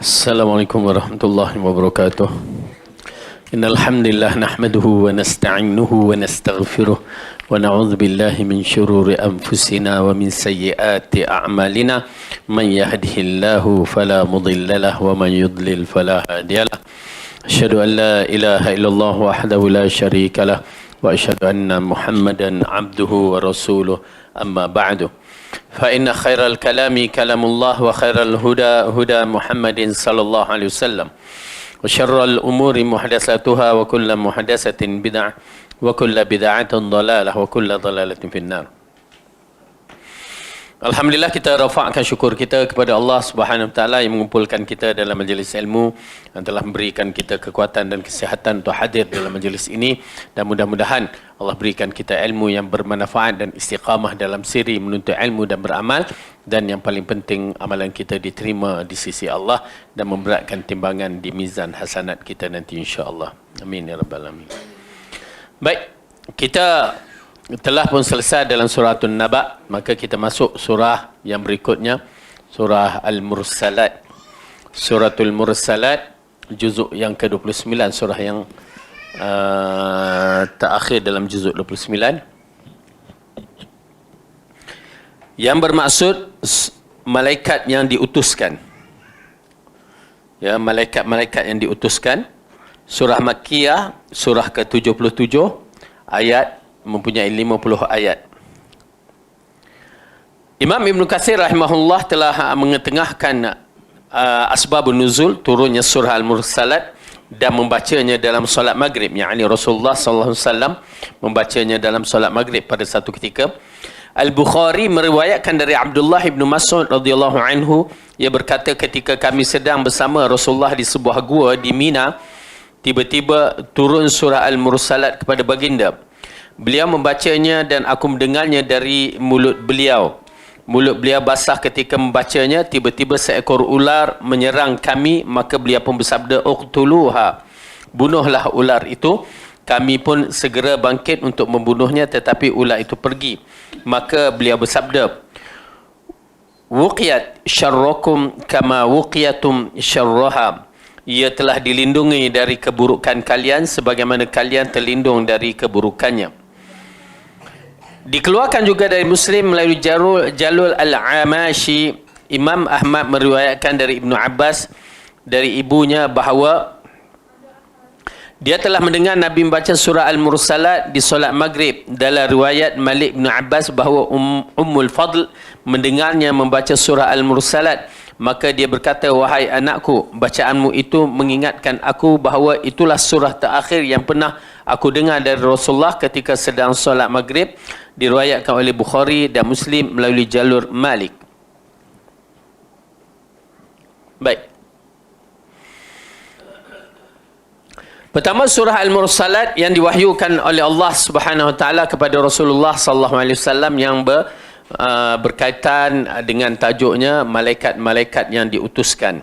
Assalamualaikum warahmatullahi wabarakatuh. Innal hamdalillah nahmaduhu wa nasta'inuhu wa nastaghfiruh wa na'udzu billahi min shururi anfusina wa min sayyiati a'malina. Man yahdihillahu fala mudilla lahu wa man yudlil fala hadiyalah. Asyhadu an la ilaha illallah wahdahu la syarika lah wa asyhadu anna Muhammadan 'abduhu wa rasuluh. Amma ba'du. فإن خير الكلام كلام الله وخير الهدى هدى محمد صلى الله عليه وسلم وشر الأمور محدثاتها وكل محدثة بدعة وكل بدعة ضلالة وكل ضلالة في النار. Alhamdulillah, kita rafa'kan syukur kita kepada Allah Subhanahu Wa Taala yang mengumpulkan kita dalam majlis ilmu, yang telah memberikan kita kekuatan dan kesihatan untuk hadir dalam majlis ini, dan mudah-mudahan Allah berikan kita ilmu yang bermanfaat dan istiqamah dalam siri menuntut ilmu dan beramal, dan yang paling penting amalan kita diterima di sisi Allah dan memberatkan timbangan di mizan hasanat kita nanti insya-Allah. Amin ya rabbal alamin. Baik, kita telah pun selesai dalam surah An-Naba, maka kita masuk surah yang berikutnya, surah Al-Mursalat. Suratul Mursalat, juzuk yang ke-29, surah yang terakhir dalam juzuk 29. Yang bermaksud malaikat yang diutuskan. Ya, malaikat-malaikat yang diutuskan. Surah Makkiyah, surah ke-77, ayat mempunyai 50 ayat. Imam Ibn Katsir rahimahullah telah mengetengahkan asbabun nuzul turunnya surah Al-Mursalat dan membacanya dalam solat maghrib, yakni Rasulullah sallallahu alaihi wasallam membacanya dalam solat maghrib pada satu ketika. Al-Bukhari meriwayatkan dari Abdullah bin Mas'ud radhiyallahu anhu, ia berkata, ketika kami sedang bersama Rasulullah di sebuah gua di Mina, tiba-tiba turun surah Al-Mursalat kepada baginda. Beliau membacanya dan aku mendengarnya dari mulut beliau. Mulut beliau basah ketika membacanya. Tiba-tiba seekor ular menyerang kami, maka beliau pun bersabda, "Uqtuluha." Bunuhlah ular itu. Kami pun segera bangkit untuk membunuhnya, tetapi ular itu pergi. Maka beliau bersabda, "Wuqiyat syarrakum kama wuqiyatum syarraha." Ia telah dilindungi dari keburukan kalian sebagaimana kalian terlindung dari keburukannya. Dikeluarkan juga dari Muslim melalui Jalul Al-Amashi. Imam Ahmad meriwayatkan dari Ibnu Abbas dari ibunya bahawa dia telah mendengar Nabi membaca surah Al-Mursalat di solat maghrib. Dalam riwayat Malik bin Abbas bahawa Ummul Fadl mendengarnya membaca surah Al-Mursalat. Maka dia berkata, "Wahai anakku, bacaanmu itu mengingatkan aku bahawa itulah surah terakhir yang pernah aku dengar dari Rasulullah ketika sedang solat maghrib." Diriwayatkan oleh Bukhari dan Muslim melalui jalur Malik. Baik. Pertama, surah Al-Mursalat yang diwahyukan oleh Allah Subhanahu Wa Taala kepada Rasulullah sallallahu alaihi wasallam, yang berkaitan dengan tajuknya malaikat-malaikat yang diutuskan.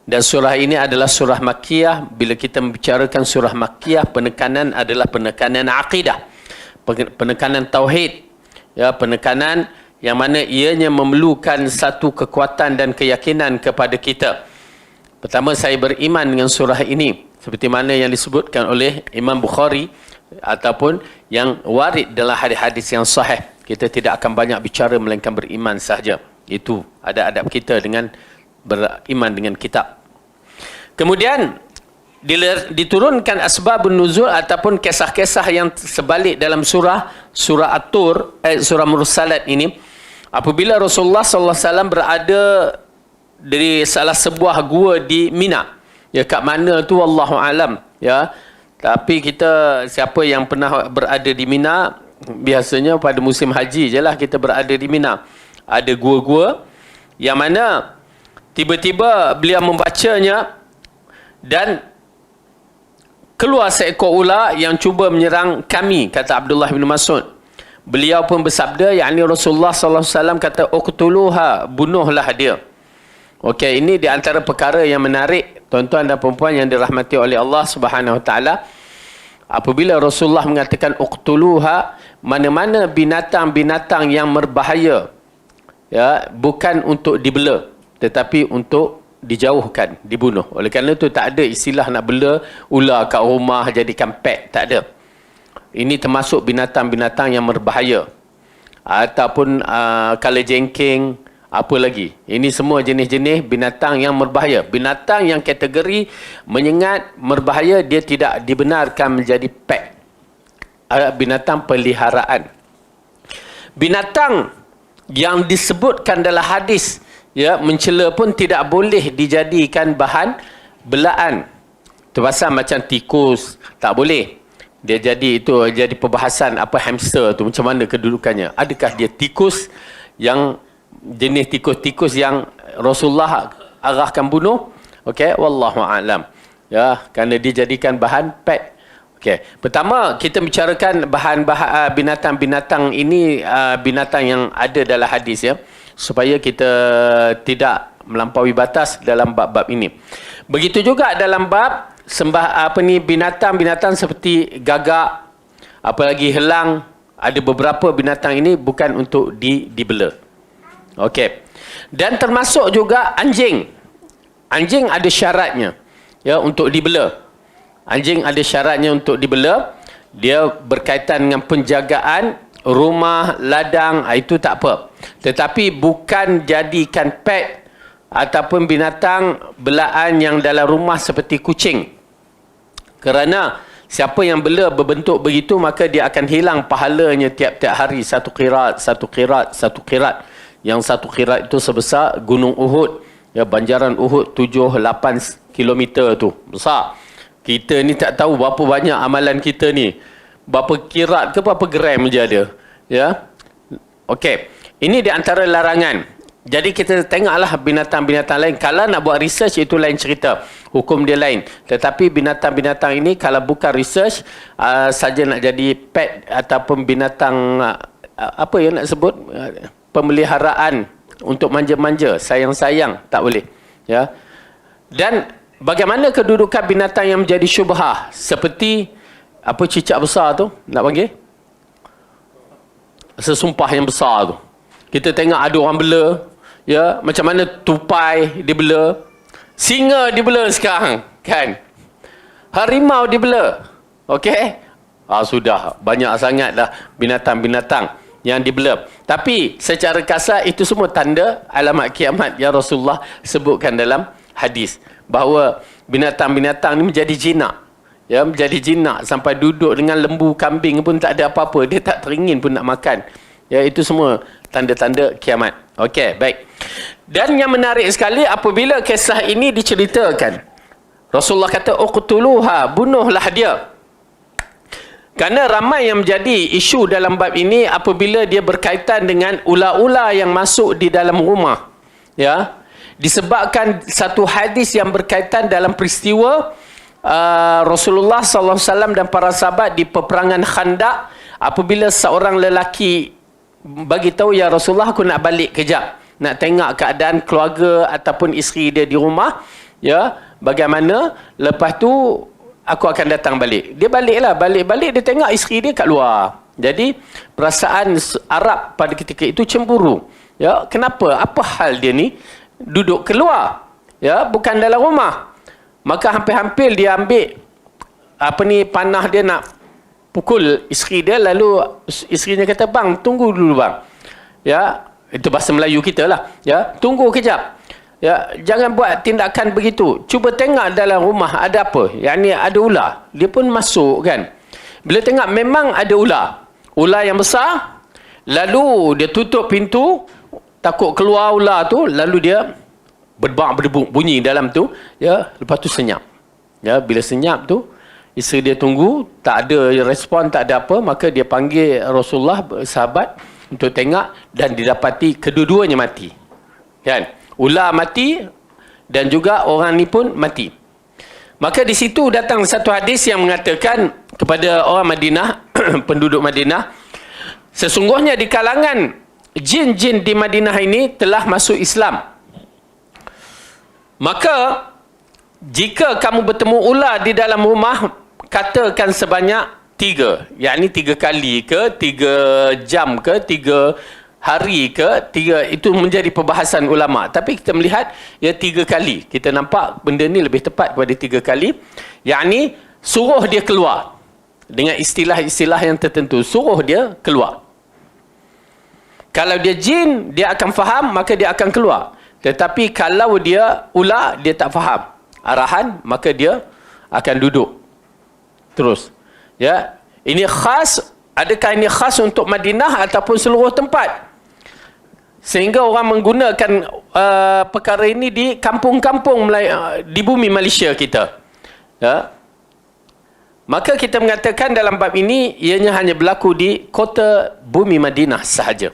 Dan surah ini adalah surah Makkiyah. Bila kita membicarakan surah Makkiyah, penekanan adalah penekanan akidah, penekanan tauhid, ya, penekanan yang mana ianya memerlukan satu kekuatan dan keyakinan kepada kita. Pertama, saya beriman dengan surah ini seperti mana yang disebutkan oleh Imam Bukhari ataupun yang warid dalam hadis-hadis yang sahih. Kita tidak akan banyak bicara melainkan beriman sahaja. Itu adab kita dengan beriman dengan kitab. Kemudian diturunkan asbabun nuzul ataupun kisah-kisah yang sebalik dalam surah At-Tur, surah Mursalat ini. Apabila Rasulullah sallallahu alaihi wasallam berada di salah sebuah gua di Mina. Ya, kat mana tu wallahu alam, ya. Tapi kita, siapa yang pernah berada di Mina, biasanya pada musim haji je lah kita berada di Mina. Ada gua-gua yang mana tiba-tiba beliau membacanya dan keluar seekor ular yang cuba menyerang kami, kata Abdullah bin Mas'ud. Beliau pun bersabda, yakni Rasulullah sallallahu alaihi wasallam kata, "Uqtuluha," bunuhlah dia. Okey, ini di antara perkara yang menarik, tuan-tuan dan puan-puan yang dirahmati oleh Allah Subhanahu Wa Taala. Apabila Rasulullah mengatakan uqtuluha, mana-mana binatang-binatang yang berbahaya, ya, bukan untuk dibela, tetapi untuk dijauhkan, dibunuh. Oleh kerana itu tak ada istilah nak bela ular kat rumah jadikan pet, tak ada. Ini termasuk binatang-binatang yang berbahaya. Ataupun kalajengking, apa lagi. Ini semua jenis-jenis binatang yang berbahaya. Binatang yang kategori menyengat, berbahaya, dia tidak dibenarkan menjadi pet. Binatang peliharaan. Binatang yang disebutkan dalam hadis, ya, mencela pun tidak boleh dijadikan bahan belaan. Terpasal macam tikus, tak boleh. Dia jadi perbahasan apa hamster tu, macam mana kedudukannya. Adakah dia tikus yang jenis tikus-tikus yang Rasulullah arahkan bunuh? Okey, wallahu a'lam. Ya, kerana dia jadikan bahan pet. Okey, pertama kita bicarakan binatang-binatang ini, binatang yang ada dalam hadis, ya, supaya kita tidak melampaui batas dalam bab-bab ini. Begitu juga dalam bab binatang-binatang seperti gagak, apalagi helang, ada beberapa binatang ini bukan untuk dibela. Okey. Dan termasuk juga anjing. Anjing ada syaratnya, ya, untuk dibela. Anjing ada syaratnya untuk dibela. Dia berkaitan dengan penjagaan rumah, ladang, itu tak apa. Tetapi bukan jadikan pet ataupun binatang belaan yang dalam rumah seperti kucing. Kerana siapa yang bela berbentuk begitu, maka dia akan hilang pahalanya tiap-tiap hari. Satu qirat. Yang satu qirat itu sebesar Gunung Uhud. Ya, banjaran Uhud 7-8 kilometer tu. Besar. Kita ni tak tahu berapa banyak amalan kita ni. Berapa qirat ke berapa gram je ada. Ya. Okey. Ini di antara larangan. Jadi kita tengoklah binatang-binatang lain. Kalau nak buat research, itu lain cerita. Hukum dia lain. Tetapi binatang-binatang ini kalau bukan research, saja nak jadi pet ataupun binatang, apa yang nak sebut, pemeliharaan untuk manja-manja, sayang-sayang, tak boleh. Ya. Dan bagaimana kedudukan binatang yang menjadi syubhah? Seperti apa, cicak besar tu, nak panggil? Sesumpah yang besar tu. Kita tengok ada orang bela. Ya, macam mana tupai dibela, singa dibela sekarang, kan? Harimau dibela. Okey? Sudah banyak sangatlah binatang-binatang yang dibela. Tapi secara kasar itu semua tanda alamat kiamat yang Rasulullah sebutkan dalam hadis, bahawa binatang-binatang ni menjadi jinak. Ya, menjadi jinak sampai duduk dengan lembu, kambing pun tak ada apa-apa, dia tak teringin pun nak makan. Ya, itu semua tanda-tanda kiamat. Okey, baik. Dan yang menarik sekali, apabila kisah ini diceritakan, Rasulullah kata, uqtuluha, bunuhlah dia. Kerana ramai yang menjadi isu dalam bab ini apabila dia berkaitan dengan ular-ular yang masuk di dalam rumah. Ya, disebabkan satu hadis yang berkaitan dalam peristiwa Rasulullah SAW dan para sahabat di peperangan Khandaq, apabila seorang lelaki bagi tahu, ya Rasulullah, aku nak balik kejap, nak tengok keadaan keluarga ataupun isteri dia di rumah, ya, bagaimana, lepas tu aku akan datang balik. Dia baliklah, balik dia tengok isteri dia kat luar. Jadi perasaan Arab pada ketika itu cemburu. Ya, kenapa? Apa hal dia ni duduk keluar? Ya, bukan dalam rumah. Maka hampir-hampir dia ambil panah, dia nak pukul isteri dia, lalu isterinya kata, bang, tunggu dulu bang. Ya, itu bahasa Melayu kita lah. Ya, tunggu kejap. Ya, jangan buat tindakan begitu. Cuba tengok dalam rumah ada apa. Yang ni ada ular. Dia pun masuk, kan. Bila tengok memang ada ular. Ular yang besar. Lalu dia tutup pintu, takut keluar ular tu, lalu dia berdebuk bunyi dalam tu. Ya, lepas tu senyap. Ya, bila senyap tu, isteri dia tunggu, tak ada respon, tak ada apa, maka dia panggil Rasulullah, sahabat, untuk tengok, dan didapati kedua-duanya mati. Kan? Ular mati dan juga orang ni pun mati. Maka di situ datang satu hadis yang mengatakan kepada orang Madinah, penduduk Madinah, sesungguhnya di kalangan jin-jin di Madinah ini telah masuk Islam. Maka jika kamu bertemu ular di dalam rumah, katakan sebanyak 3, yakni 3 kali ke, 3 jam ke, 3 hari ke 3, itu menjadi perbahasan ulama. Tapi kita melihat 3 kali. Kita nampak benda ni lebih tepat pada 3 kali. Yakni suruh dia keluar. Dengan istilah-istilah yang tertentu. Suruh dia keluar. Kalau dia jin, dia akan faham, maka dia akan keluar. Tetapi kalau dia ular, dia tak faham arahan, maka dia akan duduk terus. Ya, ini khas. Adakah ini khas untuk Madinah ataupun seluruh tempat? Sehingga orang menggunakan perkara ini di kampung-kampung di bumi Malaysia kita. Ya. Maka kita mengatakan dalam bab ini ianya hanya berlaku di kota bumi Madinah sahaja.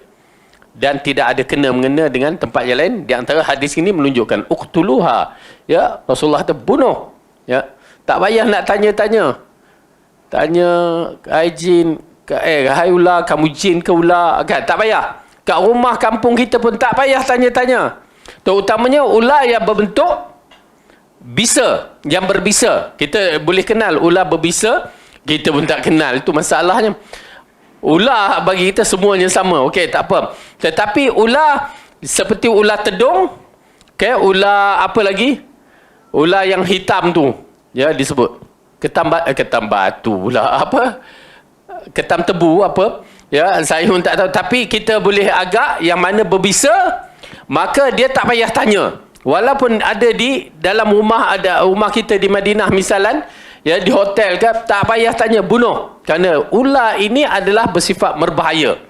Dan tidak ada kena-mengena dengan tempat yang lain. Di antara hadis ini menunjukkan uqtuluha. Ya, Rasulullah kata bunuh. Ya, tak payah nak tanya-tanya. Tanya, hai jin, hai ular, kamu jin ke ular? Kan? Tak payah. Kat rumah kampung kita pun tak payah tanya-tanya. Terutamanya ular yang berbentuk bisa, yang berbisa. Kita boleh kenal ular berbisa, kita pun tak kenal. Itu masalahnya. Ular bagi kita semuanya sama. Okey, tak apa. Tetapi ular seperti ular tedung, okey, ular apa lagi? Ular yang hitam tu, ya, disebut ketam batu pula, apa? Ketam tebu apa? Ya, saya pun tak tahu. Tapi kita boleh agak yang mana berbisa, maka dia tak payah tanya. Walaupun ada di dalam rumah, ada rumah kita di Madinah misalan, ya, di hotel ke, tak payah tanya, bunuh. Kerana ular ini adalah bersifat berbahaya.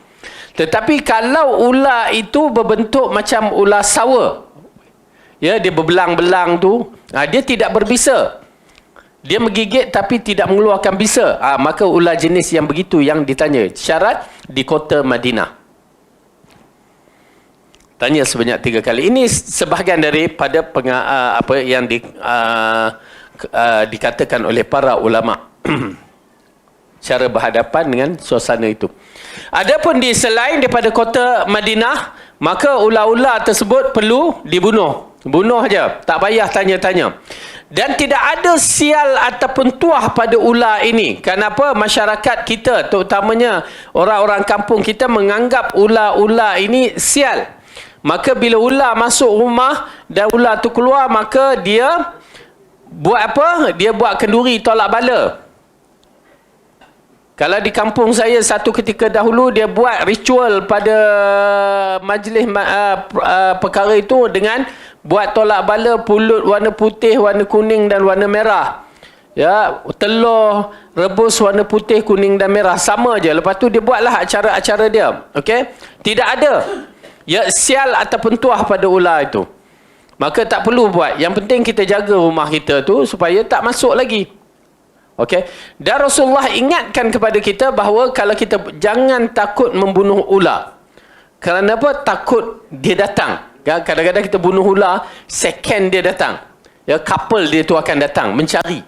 Tetapi kalau ular itu berbentuk macam ular sawa, ya, dia berbelang-belang tu, dia tidak berbisa. Dia menggigit tapi tidak mengeluarkan bisa. Maka ular jenis yang begitu yang ditanya. Syarat di kota Madinah. Tanya sebanyak 3 kali. Ini sebahagian daripada apa yang dikatakan oleh para ulama. Cara berhadapan dengan suasana itu. Adapun di selain daripada kota Madinah, maka ular-ular tersebut perlu dibunuh. Bunuh aja, tak payah tanya-tanya. Dan tidak ada sial ataupun tuah pada ular ini. Kenapa masyarakat kita, terutamanya orang-orang kampung kita, menganggap ular-ular ini sial. Maka bila ular masuk rumah dan ular tu keluar, maka dia buat apa? Dia buat kenduri tolak bala. Kalau di kampung saya satu ketika dahulu, dia buat ritual pada majlis perkara itu dengan buat tolak bala pulut warna putih, warna kuning dan warna merah. Ya, telur rebus warna putih, kuning dan merah, sama je. Lepas tu dia buatlah acara-acara dia. Okey? Tidak ada ya sial ataupun tuah pada ular itu. Maka tak perlu buat. Yang penting kita jaga rumah kita tu supaya tak masuk lagi. Okey. Dan Rasulullah ingatkan kepada kita bahawa kalau kita jangan takut membunuh ular. Kerana apa? Takut dia datang. Ya, kadang-kadang kita bunuh ular, second dia datang. Ya, couple dia tu akan datang mencari.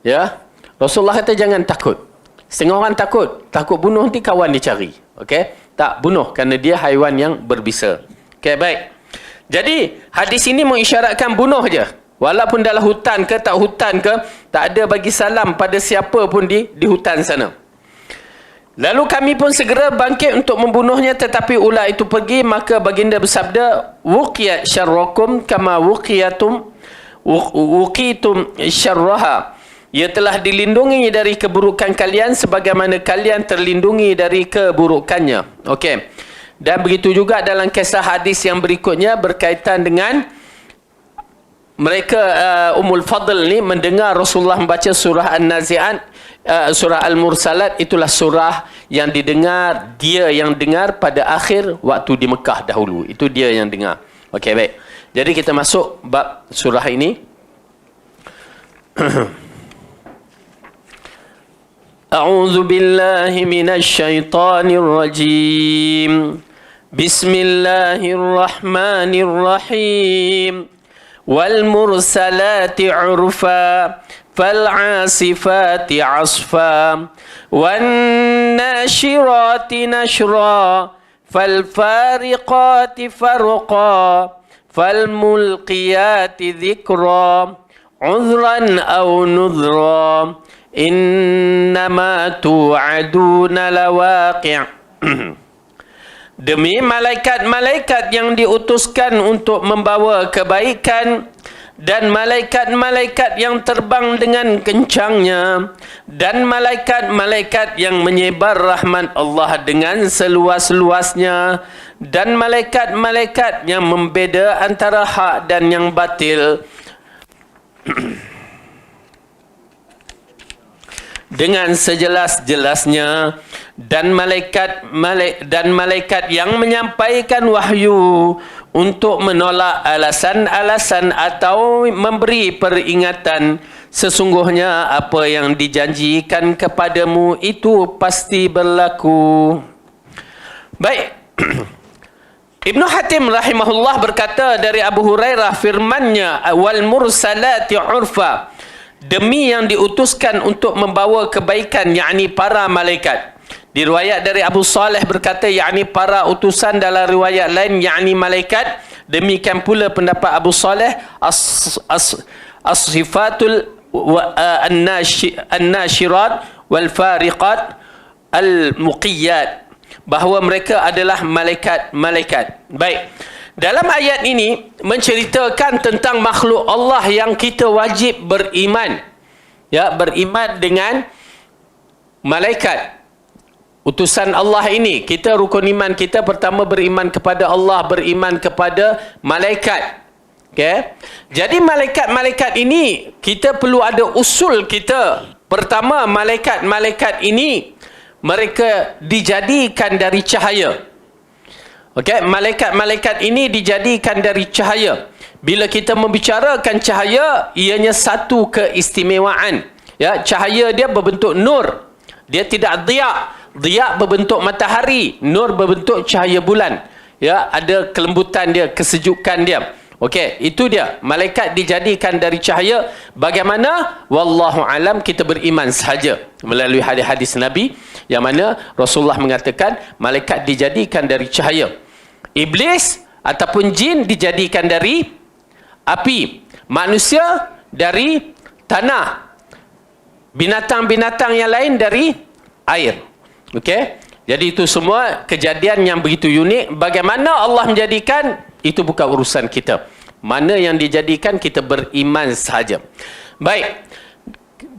Ya. Rasulullah kata jangan takut. Setengah orang takut bunuh nanti kawan dia cari. Okey? Tak bunuh kerana dia haiwan yang berbisa. Okey, baik. Jadi, hadis ini mengisyaratkan bunuh je. Walaupun dalam hutan ke tak hutan ke, tak ada bagi salam pada siapa pun di hutan sana. Lalu kami pun segera bangkit untuk membunuhnya, tetapi ular itu pergi. Maka baginda bersabda, wuqiyat syarrakum kama wuqitum syarraha. Ia telah dilindungi dari keburukan kalian sebagaimana kalian terlindungi dari keburukannya. Okey. Dan begitu juga dalam kisah hadis yang berikutnya berkaitan dengan mereka Ummul Fadl ni mendengar Rasulullah membaca surah An-Nazi'at, surah Al-Mursalat. Itulah surah yang didengar, dia yang dengar pada akhir waktu di Mekah dahulu. Itu dia yang dengar. Okey, baik. Jadi kita masuk bab surah ini. A'udzu billahi minasy syaithanir rajim. Bismillahirrahmanirrahim. Wal mursalati 'urfa fal 'asifati 'asfa wan nashirati nashra fal fariqati farqa fal mulqiyati dhikra 'udhran aw nudhra innama tu'aduna lawaqi'. demi malaikat-malaikat yang diutuskan untuk membawa kebaikan, dan malaikat-malaikat yang terbang dengan kencangnya, dan malaikat-malaikat yang menyebar rahmat Allah dengan seluas-luasnya, dan malaikat-malaikat yang membeda antara hak dan yang batil dengan sejelas-jelasnya, dan malaikat yang menyampaikan wahyu untuk menolak alasan-alasan atau memberi peringatan. Sesungguhnya apa yang dijanjikan kepadamu itu pasti berlaku. Baik. Ibnu Hatim rahimahullah berkata dari Abu Hurairah, firmannya, wal mursalati urfa, demi yang diutuskan untuk membawa kebaikan, yakni para malaikat. Diriwayat dari Abu Saleh berkata, yakni para utusan. Dalam riwayat lain, yakni malaikat. Demikian pula pendapat Abu Saleh, as-sifatul an-nashirat wal fariqat al-muqiyat, bahawa mereka adalah malaikat-malaikat. Baik. Dalam ayat ini menceritakan tentang makhluk Allah yang kita wajib beriman. Ya, beriman dengan malaikat. Utusan Allah ini, kita rukun iman kita pertama beriman kepada Allah, beriman kepada malaikat. Okay? Jadi malaikat-malaikat ini kita perlu ada usul kita. Pertama, malaikat-malaikat ini mereka dijadikan dari cahaya. Okey, malaikat-malaikat ini dijadikan dari cahaya. Bila kita membicarakan cahaya, ianya satu keistimewaan. Ya, cahaya dia berbentuk nur. Dia tidak dhiya. Dhiya berbentuk matahari, nur berbentuk cahaya bulan. Ya, ada kelembutan dia, kesejukan dia. Okey, itu dia. Malaikat dijadikan dari cahaya. Bagaimana? Wallahu alam, kita beriman sahaja melalui hadis-hadis Nabi yang mana Rasulullah mengatakan malaikat dijadikan dari cahaya. Iblis ataupun jin dijadikan dari api. Manusia dari tanah. Binatang-binatang yang lain dari air. Okey? Jadi itu semua kejadian yang begitu unik. Bagaimana Allah menjadikan, itu bukan urusan kita. Mana yang dijadikan, kita beriman sahaja. Baik.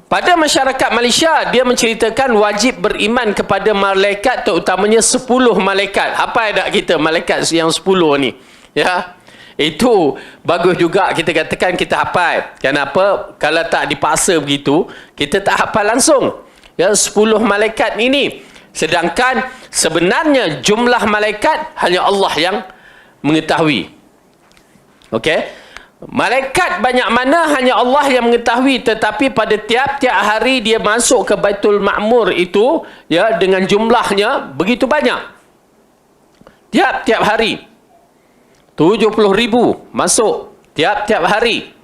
Pada masyarakat Malaysia, dia menceritakan wajib beriman kepada malaikat, terutamanya 10 malaikat. Apa ada kita malaikat yang 10 ni? Ya. Itu bagus juga kita katakan kita hafal. Kenapa? Kalau tak dipaksa begitu, kita tak hafal langsung. Ya, 10 malaikat ini. Sedangkan sebenarnya jumlah malaikat hanya Allah yang mengetahui. Okey? Malaikat banyak mana hanya Allah yang mengetahui, tetapi pada tiap-tiap hari dia masuk ke Baitul Ma'mur itu, ya, dengan jumlahnya begitu banyak. Tiap-tiap hari 70,000 masuk tiap-tiap hari.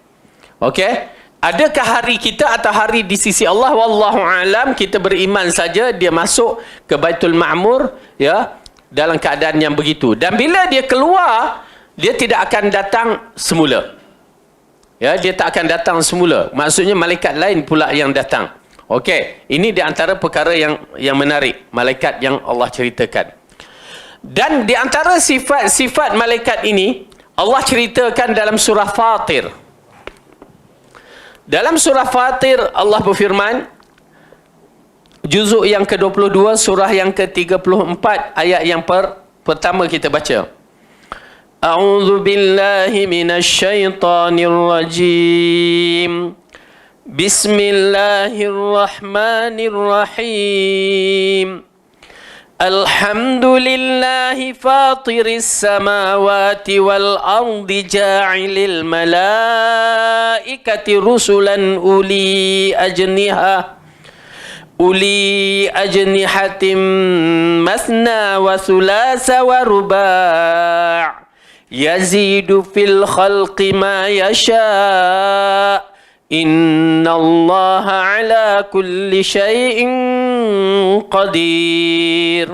Okey? Adakah hari kita atau hari di sisi Allah? Wallahu alam, kita beriman saja dia masuk ke Baitul Ma'mur, ya, dalam keadaan yang begitu. Dan bila dia keluar, dia tidak akan datang semula. Ya, dia tak akan datang semula. Maksudnya malaikat lain pula yang datang. Okey, ini di antara perkara yang menarik, malaikat yang Allah ceritakan. Dan di antara sifat-sifat malaikat ini Allah ceritakan dalam surah Fatir. Dalam surah Fatir Allah berfirman, juzuk yang ke-22, surah yang ke-34, ayat yang pertama kita baca. A'udzu billahi minasy syaithanir rajim. Bismillahirrahmanirrahim. Alhamdulillahi fatiris samawati wal ardi ja'ilil malaikati rusulan uli ajnihatim masna wa thulatha wa ruba' yazidu fil khalqi ma yasha' innallaha ala kulli syai'in qadir.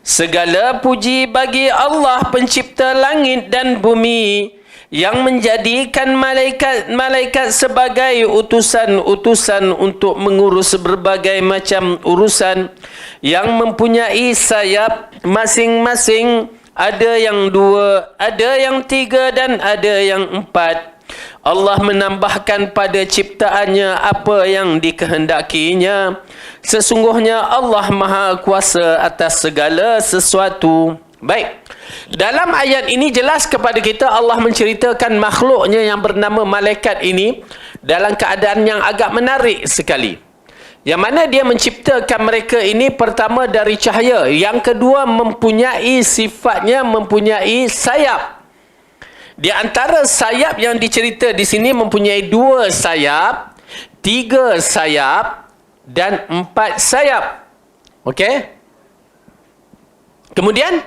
Segala puji bagi Allah pencipta langit dan bumi yang menjadikan malaikat-malaikat sebagai utusan-utusan untuk mengurus berbagai macam urusan, yang mempunyai sayap masing-masing, ada yang 2, ada yang 3 dan ada yang 4. Allah menambahkan pada ciptaannya apa yang dikehendakinya. Sesungguhnya Allah Maha Kuasa atas segala sesuatu. Baik. Dalam ayat ini jelas kepada kita Allah menceritakan makhluknya yang bernama malaikat ini dalam keadaan yang agak menarik sekali. Yang mana dia menciptakan mereka ini pertama dari cahaya. Yang kedua mempunyai sifatnya mempunyai sayap. Di antara sayap yang dicerita di sini mempunyai 2 sayap, 3 sayap dan 4 sayap. Okey? Kemudian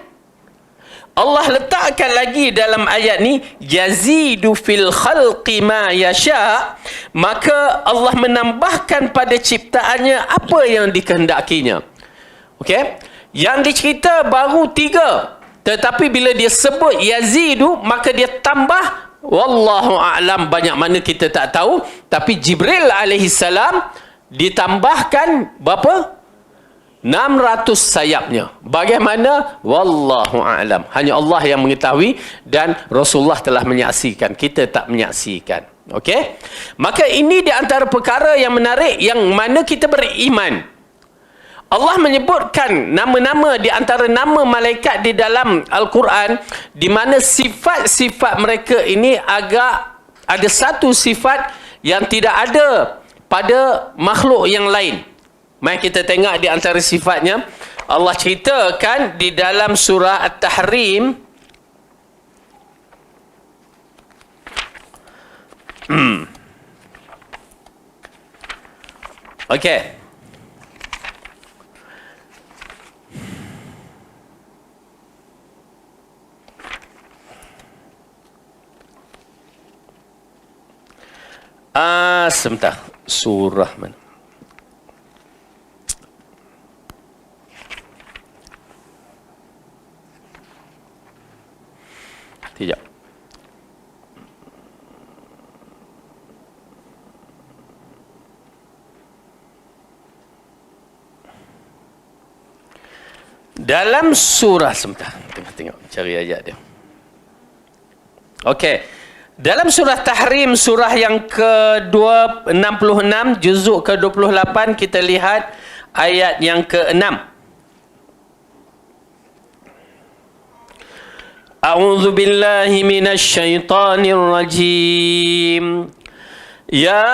Allah letakkan lagi dalam ayat ni, yazidu fil khalqi ma yasha, maka Allah menambahkan pada ciptaannya apa yang dikehendakinya. Okey? Yang dicerita baru 3, tetapi bila dia sebut yazidu, maka dia tambah, wallahu a'lam, banyak mana kita tak tahu, tapi Jibril alaihi salam ditambahkan berapa? 600 sayapnya. Bagaimana? Wallahu a'lam. Hanya Allah yang mengetahui dan Rasulullah telah menyaksikan. Kita tak menyaksikan. Okey? Maka ini di antara perkara yang menarik yang mana kita beriman. Allah menyebutkan nama-nama di antara nama malaikat di dalam Al-Quran, di mana sifat-sifat mereka ini agak ada satu sifat yang tidak ada pada makhluk yang lain. Mari kita tengok di antara sifatnya. Allah ceritakan di dalam surah At-Tahrim. Okey. Sebentar. Surah mana? Tidak. Dalam surah, sebentar, tengok cari ayat dia. Okey. Dalam surah Tahrim, surah yang ke-66, juzuk ke-28, kita lihat ayat yang ke-6. A'udzu billahi minasy syaithanir rajim. Ya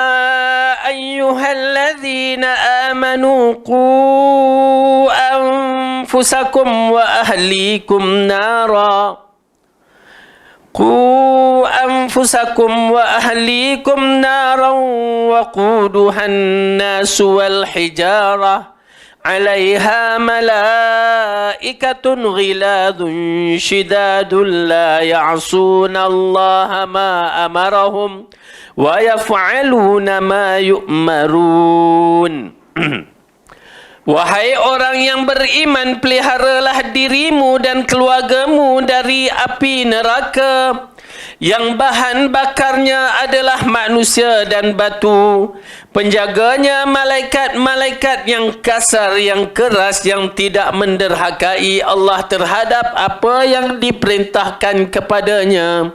ayyuhalladzina amanu qu anfusakum wa ahlikum nara. Qu anfusakum wa ahlikum nara wa quduhan nasu wal hijarah. عليها ملائكة غلاظ شداد لا يعصون الله ما أمرهم ويفعلون ما يؤمرون. Wahai orang yang beriman, peliharalah dirimu dan keluargamu dari api neraka yang bahan bakarnya adalah manusia dan batu. Penjaganya malaikat-malaikat yang kasar, yang keras, yang tidak menderhakai Allah terhadap apa yang diperintahkan kepadanya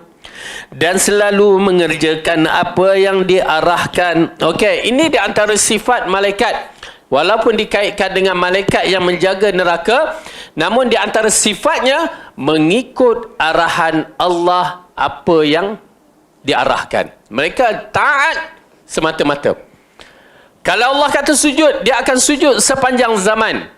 dan selalu mengerjakan apa yang diarahkan. Okey, ini di antara sifat malaikat. Walaupun dikaitkan dengan malaikat yang menjaga neraka, namun di antara sifatnya mengikut arahan Allah apa yang diarahkan. Mereka taat semata-mata. Kalau Allah kata sujud, dia akan sujud sepanjang zaman.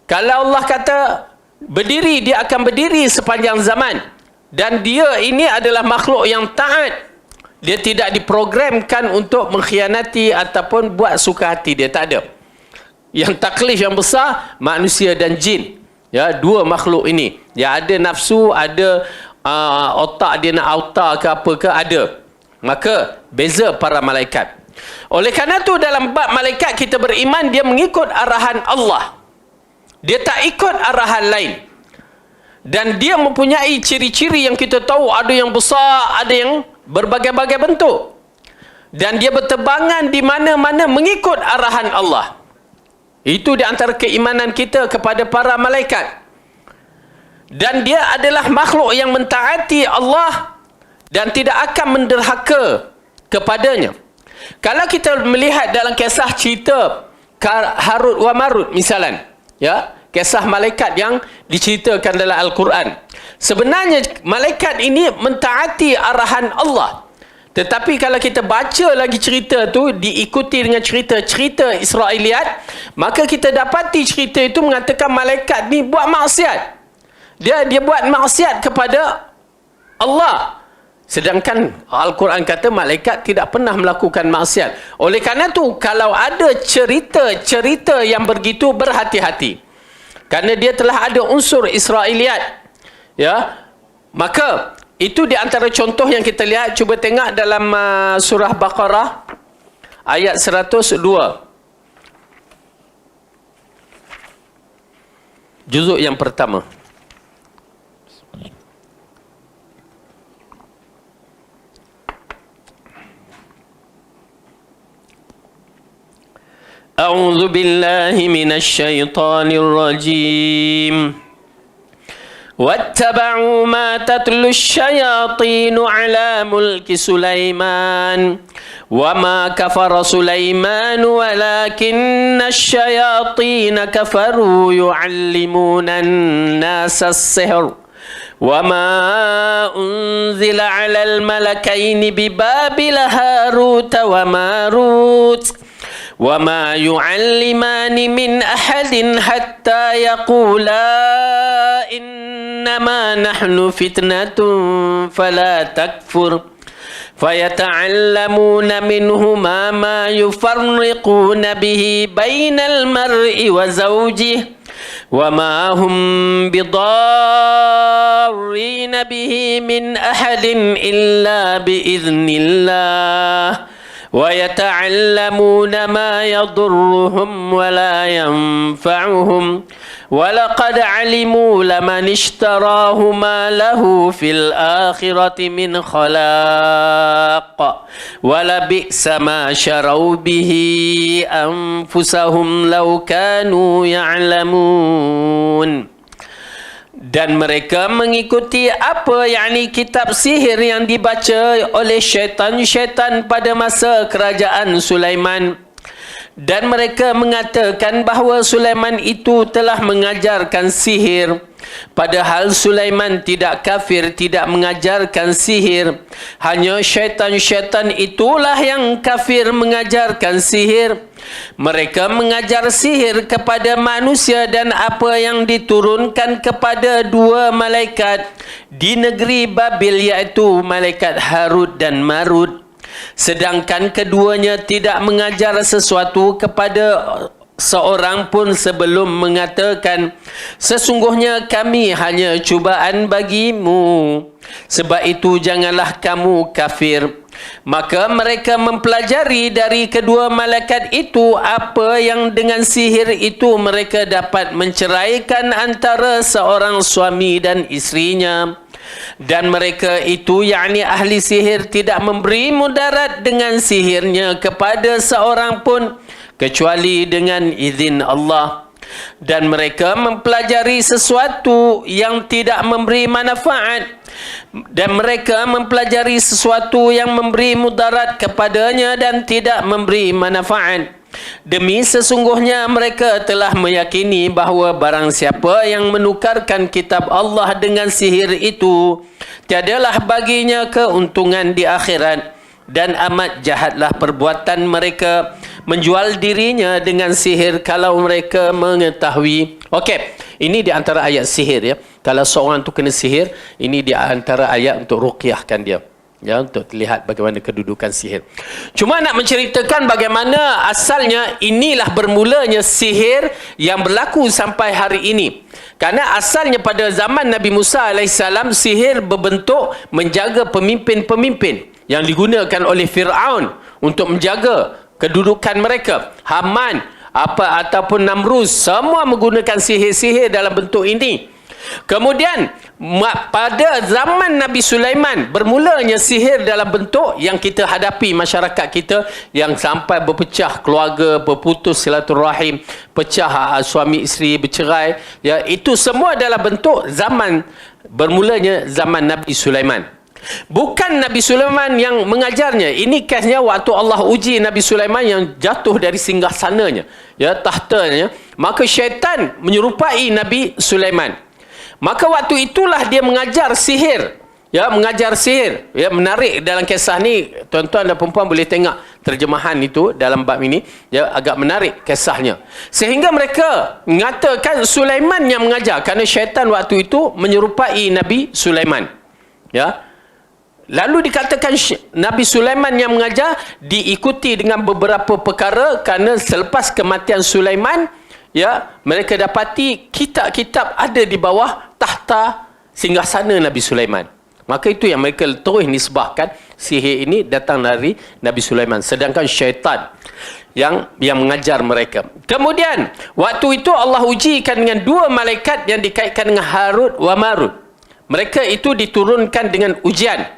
Kalau Allah kata berdiri, dia akan berdiri sepanjang zaman. Dan dia ini adalah makhluk yang taat. Dia tidak diprogramkan untuk mengkhianati ataupun buat suka hati. Dia tak ada. Yang taklif yang besar, manusia dan jin. Ya, 2 makhluk ini. Ya, ada nafsu, ada otak dia nak auta ke apa ke, ada. Maka beza para malaikat. Oleh kerana itu dalam bab malaikat kita beriman, dia mengikut arahan Allah. Dia tak ikut arahan lain. Dan dia mempunyai ciri-ciri yang kita tahu, ada yang besar, ada yang berbagai-bagai bentuk. Dan dia berterbangan di mana-mana mengikut arahan Allah. Itu di antara keimanan kita kepada para malaikat. Dan dia adalah makhluk yang mentaati Allah dan tidak akan menderhaka kepadanya. Kalau kita melihat dalam kisah cerita Harut wa Marut misalan, ya, kisah malaikat yang diceritakan dalam Al-Quran. Sebenarnya malaikat ini mentaati arahan Allah. Tetapi kalau kita baca lagi cerita tu, diikuti dengan cerita-cerita Israiliyat, maka kita dapati cerita itu mengatakan malaikat ni buat maksiat. Dia buat maksiat kepada Allah. Sedangkan Al-Quran kata malaikat tidak pernah melakukan maksiat. Oleh kerana itu, kalau ada cerita-cerita yang begitu, berhati-hati. Kerana dia telah ada unsur Israiliyat. Ya, maka itu di antara contoh yang kita lihat. Cuba tengok dalam surah Baqarah ayat 102. Juzuk yang pertama. أعوذ بالله من الشيطان الرجيم واتبعوا ما تتلو الشياطين على ملك سليمان وما كفر سليمان ولكن الشياطين كفروا يعلمون الناس السحر وما أنزل على الملكين ببابل هاروت وماروت وما يعلمان من أحد حتى يقولا إنما نحن فتنة فلا تكفر فيتعلمون منهما ما يفرقون به بين المرء وزوجه وما هم بضارين به من أحد إلا بإذن الله ويتعلمون ما يضرهم ولا ينفعهم ولقد علموا لمن اشتراه ما له في الآخرة من خلاق ولبئس ما شروا به أنفسهم لو كانوا يعلمون. Dan mereka mengikuti apa, yakni kitab sihir yang dibaca oleh syaitan-syaitan pada masa kerajaan Sulaiman. Dan mereka mengatakan bahawa Sulaiman itu telah mengajarkan sihir. Padahal Sulaiman tidak kafir, tidak mengajarkan sihir. Hanya syaitan-syaitan itulah yang kafir mengajarkan sihir. Mereka mengajar sihir kepada manusia dan apa yang diturunkan kepada dua malaikat di negeri Babil, iaitu malaikat Harut dan Marut. Sedangkan keduanya tidak mengajar sesuatu kepada seorang pun sebelum mengatakan, sesungguhnya kami hanya cubaan bagimu, sebab itu janganlah kamu kafir. Maka mereka mempelajari dari kedua malaikat itu apa yang dengan sihir itu mereka dapat menceraikan antara seorang suami dan isterinya. Dan mereka itu, yakni ahli sihir, tidak memberi mudarat dengan sihirnya kepada seorang pun kecuali dengan izin Allah. Dan mereka mempelajari sesuatu yang tidak memberi manfaat, dan mereka mempelajari sesuatu yang memberi mudarat kepadanya dan tidak memberi manfaat. Demi sesungguhnya mereka telah meyakini bahawa barang siapa yang menukarkan kitab Allah dengan sihir itu, tiadalah baginya keuntungan di akhirat. Dan amat jahatlah perbuatan mereka menjual dirinya dengan sihir kalau mereka mengetahui. Okey, ini di antara ayat sihir, ya. Kalau seorang tu kena sihir, ini di antara ayat untuk ruqyahkan dia, ya, untuk terlihat bagaimana kedudukan sihir. Cuma nak menceritakan bagaimana asalnya, inilah bermulanya sihir yang berlaku sampai hari ini. Kerana asalnya pada zaman Nabi Musa AS, sihir berbentuk menjaga pemimpin-pemimpin yang digunakan oleh Fir'aun untuk menjaga kedudukan mereka. Haman ataupun Namrus, semua menggunakan sihir-sihir dalam bentuk ini. Kemudian pada zaman Nabi Sulaiman bermulanya sihir dalam bentuk yang kita hadapi masyarakat kita, yang sampai berpecah keluarga, berputus silaturahim, pecah suami isteri, bercerai, ya, itu semua dalam bentuk zaman bermulanya zaman Nabi Sulaiman. Bukan Nabi Sulaiman yang mengajarnya. Ini kesnya waktu Allah uji Nabi Sulaiman yang jatuh dari singgasananya, ya, tahtanya. Maka syaitan menyerupai Nabi Sulaiman. Maka waktu itulah dia mengajar sihir. Ya, mengajar sihir. Ya, menarik dalam kisah ni, tuan-tuan dan puan-puan boleh tengok terjemahan itu dalam bab ini. Ya, agak menarik kisahnya. Sehingga mereka mengatakan Sulaiman yang mengajar, kerana syaitan waktu itu menyerupai Nabi Sulaiman. Ya. Lalu dikatakan Nabi Sulaiman yang mengajar, diikuti dengan beberapa perkara, kerana selepas kematian Sulaiman, ya, mereka dapati kitab-kitab ada di bawah tahta singgasana Nabi Sulaiman. Maka itu yang mereka terus nisbahkan sihir ini datang dari Nabi Sulaiman, sedangkan syaitan yang mengajar mereka. Kemudian waktu itu Allah ujikan dengan dua malaikat yang dikaitkan dengan Harut wa Marut. Mereka itu diturunkan dengan ujian.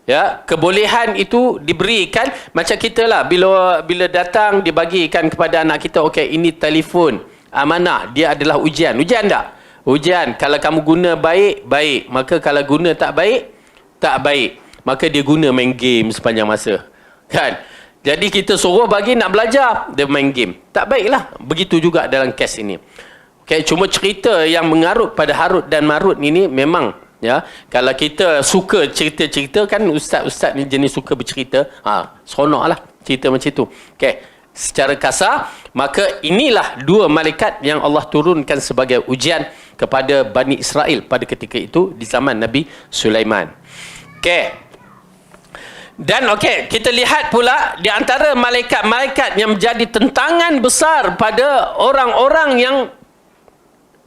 Ya, kebolehan itu diberikan macam kita lah, bila datang dibagikan kepada anak kita, okey, ini telefon amanah, dia adalah ujian. Ujian tak? Ujian. Kalau kamu guna baik, baik. Maka kalau guna tak baik, tak baik. Maka dia guna main game sepanjang masa. Kan? Jadi kita suruh bagi nak belajar, dia main game. Tak baiklah. Begitu juga dalam kes ini. Okey, cuma cerita yang mengarut pada Harut dan Marut ini memang, ya, kalau kita suka cerita-cerita, kan ustaz-ustaz ni jenis suka bercerita, seronok lah cerita macam itu. Okey, secara kasar, maka inilah dua malaikat yang Allah turunkan sebagai ujian kepada Bani Israel pada ketika itu di zaman Nabi Sulaiman. Okey. Dan okey, kita lihat pula di antara malaikat-malaikat yang menjadi tentangan besar pada orang-orang yang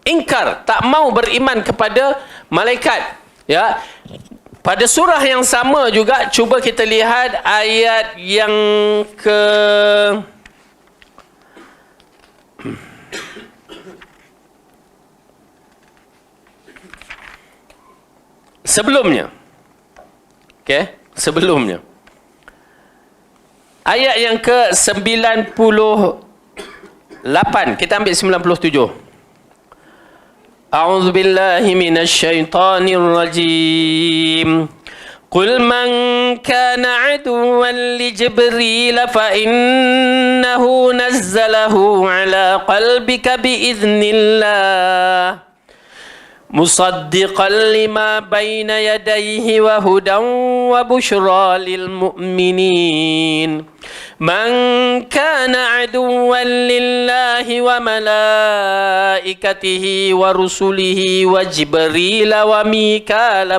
ingkar, tak mau beriman kepada malaikat. Ya. Pada surah yang sama juga, cuba kita lihat ayat yang ke sebelumnya. Okey, sebelumnya. Ayat yang ke 98. Kita ambil 97. أعوذ بالله من الشيطان الرجيم قل من كان عدوا لجبريل فإنه نزله على قلبك بإذن الله مصدقا لما بين يديه وهدى وبشرى للمؤمنين من كان عدوا لله وملائكته ورسله وجبريل وميكال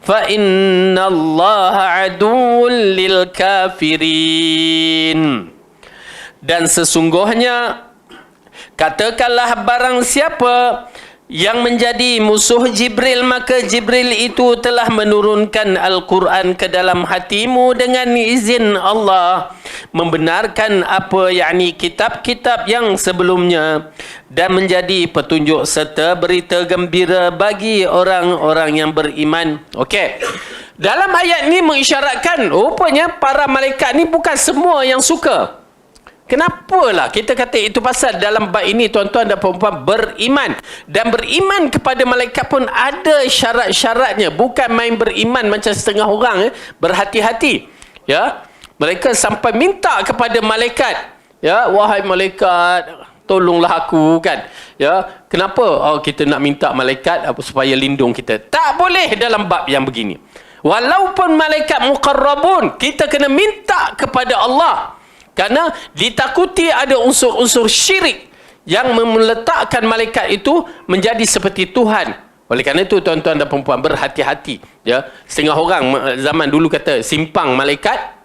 فإن الله عدو للكافرين. Dan sesungguhnya, katakanlah barang siapa yang menjadi musuh Jibril, maka Jibril itu telah menurunkan Al-Quran ke dalam hatimu dengan izin Allah, membenarkan apa yakni kitab-kitab yang sebelumnya, dan menjadi petunjuk serta berita gembira bagi orang-orang yang beriman. Okey. Dalam ayat ini mengisyaratkan rupanya para malaikat ni bukan semua yang suka. Kenapalah kita kata itu? Pasal dalam bab ini, tuan-tuan dan puan-puan, beriman. Dan beriman kepada malaikat pun ada syarat-syaratnya. Bukan main beriman macam setengah orang. Berhati-hati. Ya, mereka sampai minta kepada malaikat. Ya, wahai malaikat, tolonglah aku, kan. Ya, kenapa? Oh, kita nak minta malaikat supaya lindung kita. Tak boleh dalam bab yang begini. Walaupun malaikat muqarrabun, kita kena minta kepada Allah. Kerana ditakuti ada unsur-unsur syirik yang meletakkan malaikat itu menjadi seperti Tuhan. Oleh kerana itu, tuan-tuan dan perempuan, berhati-hati. Ya, setengah orang zaman dulu kata simpang malaikat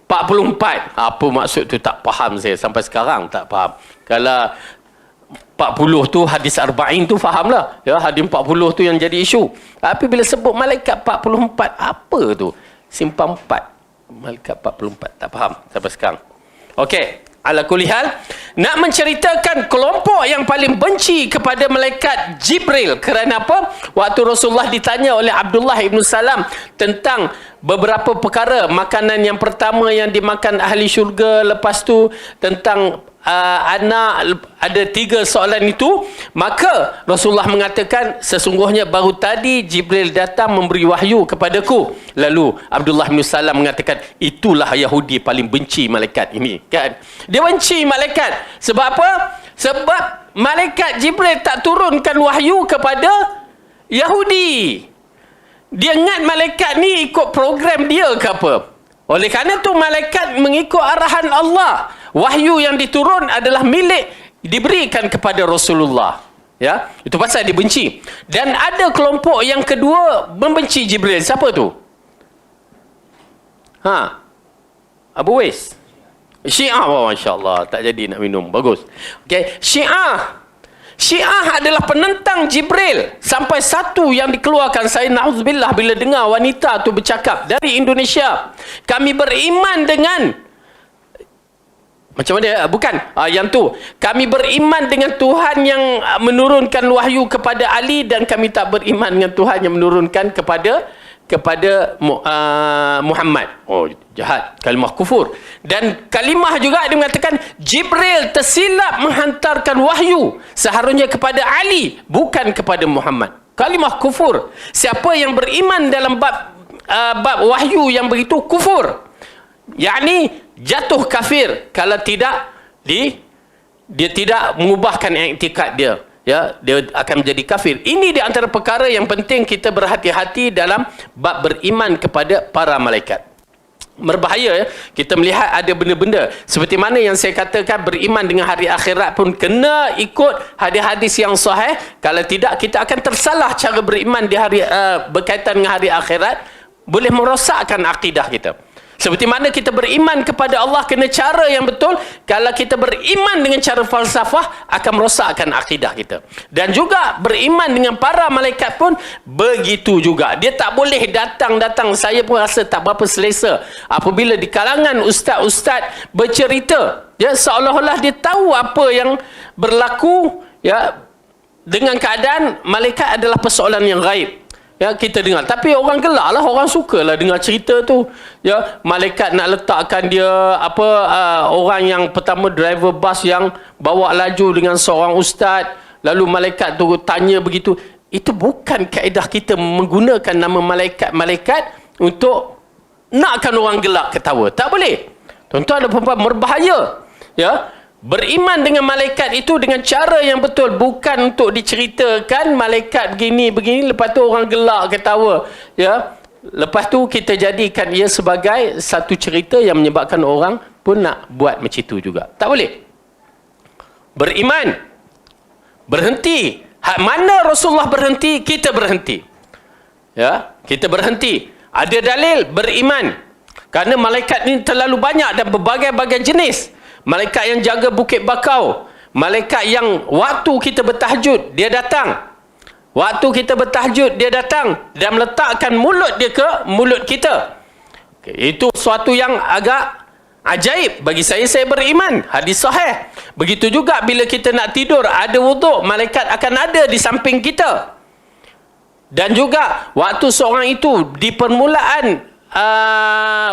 44. Apa maksud tu tak faham saya. Sampai sekarang tak faham. Kalau 40 tu hadis arba'in tu fahamlah. Ya, hadis 40 tu yang jadi isu. Tapi bila sebut malaikat 44, apa tu? Simpang 4. Malaikat 44. Tak faham sampai sekarang. Okey, Ala kulli hal, nak menceritakan kelompok yang paling benci kepada malaikat Jibril. Kerana apa? Waktu Rasulullah ditanya oleh Abdullah ibn Salam tentang beberapa perkara, makanan yang pertama yang dimakan ahli syurga, lepas tu tentang anak, ada 3 soalan itu, maka Rasulullah mengatakan sesungguhnya baru tadi Jibril datang memberi wahyu kepadaku. Lalu Abdullah bin Salam mengatakan itulah Yahudi paling benci malaikat ini, kan? Dia benci malaikat sebab apa? Sebab malaikat Jibril tak turunkan wahyu kepada Yahudi. Dia ingat malaikat ni ikut program dia ke apa? Oleh kerana tu malaikat mengikut arahan Allah. Wahyu yang diturun adalah milik diberikan kepada Rasulullah. Ya, itu pasal dibenci. Dan ada kelompok yang kedua membenci Jibril. Siapa tu? Abu Wais. Syiah. Oh, masya-Allah, tak jadi nak minum. Bagus. Okey, Syiah adalah penentang Jibril. Sampai satu yang dikeluarkan, saya na'udzubillah bila dengar wanita tu bercakap dari Indonesia, kami beriman dengan macam mana? Bukan. Yang tu. Kami beriman dengan Tuhan yang menurunkan wahyu kepada Ali dan kami tak beriman dengan Tuhan yang menurunkan kepada Muhammad. Oh, jahat. Kalimah kufur. Dan kalimah juga dia mengatakan Jibril tersilap menghantarkan wahyu seharusnya kepada Ali, bukan kepada Muhammad. Kalimah kufur. Siapa yang beriman dalam bab wahyu yang begitu, kufur. Yakni jatuh kafir kalau tidak dia tidak mengubahkan iktikad dia. Ya, dia akan menjadi kafir. Ini di antara perkara yang penting kita berhati-hati dalam bab beriman kepada para malaikat. Berbahaya ya, kita melihat ada benda-benda seperti mana yang saya katakan, beriman dengan hari akhirat pun kena ikut hadis-hadis yang sahih. Kalau tidak, kita akan tersalah cara beriman di hari berkaitan dengan hari akhirat, boleh merosakkan akidah kita. Seperti mana kita beriman kepada Allah kena cara yang betul. Kalau kita beriman dengan cara falsafah, akan merosakkan akidah kita. Dan juga beriman dengan para malaikat pun begitu juga. Dia tak boleh datang-datang. Saya pun rasa tak berapa selesa apabila di kalangan ustaz-ustaz bercerita, ya, seolah-olah dia tahu apa yang berlaku, ya, dengan keadaan malaikat adalah persoalan yang gaib. Ya, kita dengar. Tapi orang gelak lah, orang suka lah dengar cerita tu. Ya, malaikat nak letakkan dia orang yang pertama driver bas yang bawa laju dengan seorang ustaz. Lalu malaikat tu tanya begitu. Itu bukan kaedah kita menggunakan nama malaikat-malaikat untuk nakkan orang gelak ketawa. Tak boleh. Tuan-tuan dan puan-puan, berbahaya. Ya. Beriman dengan malaikat itu dengan cara yang betul, bukan untuk diceritakan malaikat begini lepas tu orang gelak ketawa, ya, lepas tu kita jadikan ia sebagai satu cerita yang menyebabkan orang pun nak buat macam itu juga. Tak boleh. Beriman, berhenti mana Rasulullah berhenti, kita berhenti, ya, kita berhenti. Ada dalil, beriman, kerana malaikat ini terlalu banyak dan berbagai-bagai jenis. Malaikat yang jaga Bukit Bakau, malaikat yang waktu kita bertahajud dia datang, waktu kita bertahajud dia datang dan meletakkan mulut dia ke mulut kita. Itu suatu yang agak ajaib bagi saya beriman, hadis sahih. Begitu juga bila kita nak tidur, ada wuduk, malaikat akan ada di samping kita. Dan juga waktu seorang itu di permulaan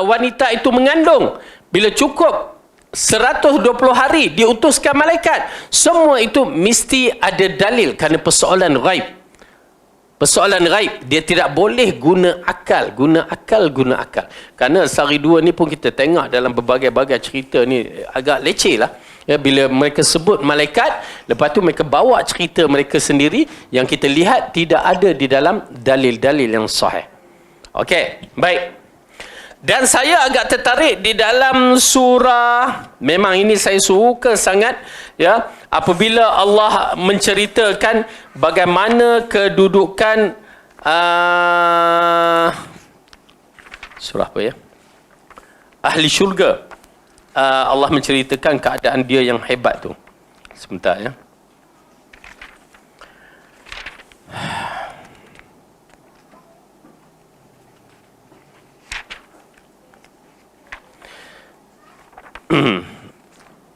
wanita itu mengandung, bila cukup 120 hari diutuskan malaikat. Semua itu mesti ada dalil, kerana persoalan ghaib. Persoalan ghaib, dia tidak boleh guna akal. Kerana sehari dua ni pun kita tengok dalam berbagai-bagai cerita ni agak leceh lah. Ya, bila mereka sebut malaikat, lepas tu mereka bawa cerita mereka sendiri yang kita lihat tidak ada di dalam dalil-dalil yang sahih. Okey, baik. Dan saya agak tertarik di dalam surah, memang ini saya suka sangat, ya, apabila Allah menceritakan bagaimana kedudukan surah apa ya? Ahli syurga. Allah menceritakan keadaan dia yang hebat tu. Sebentar ya.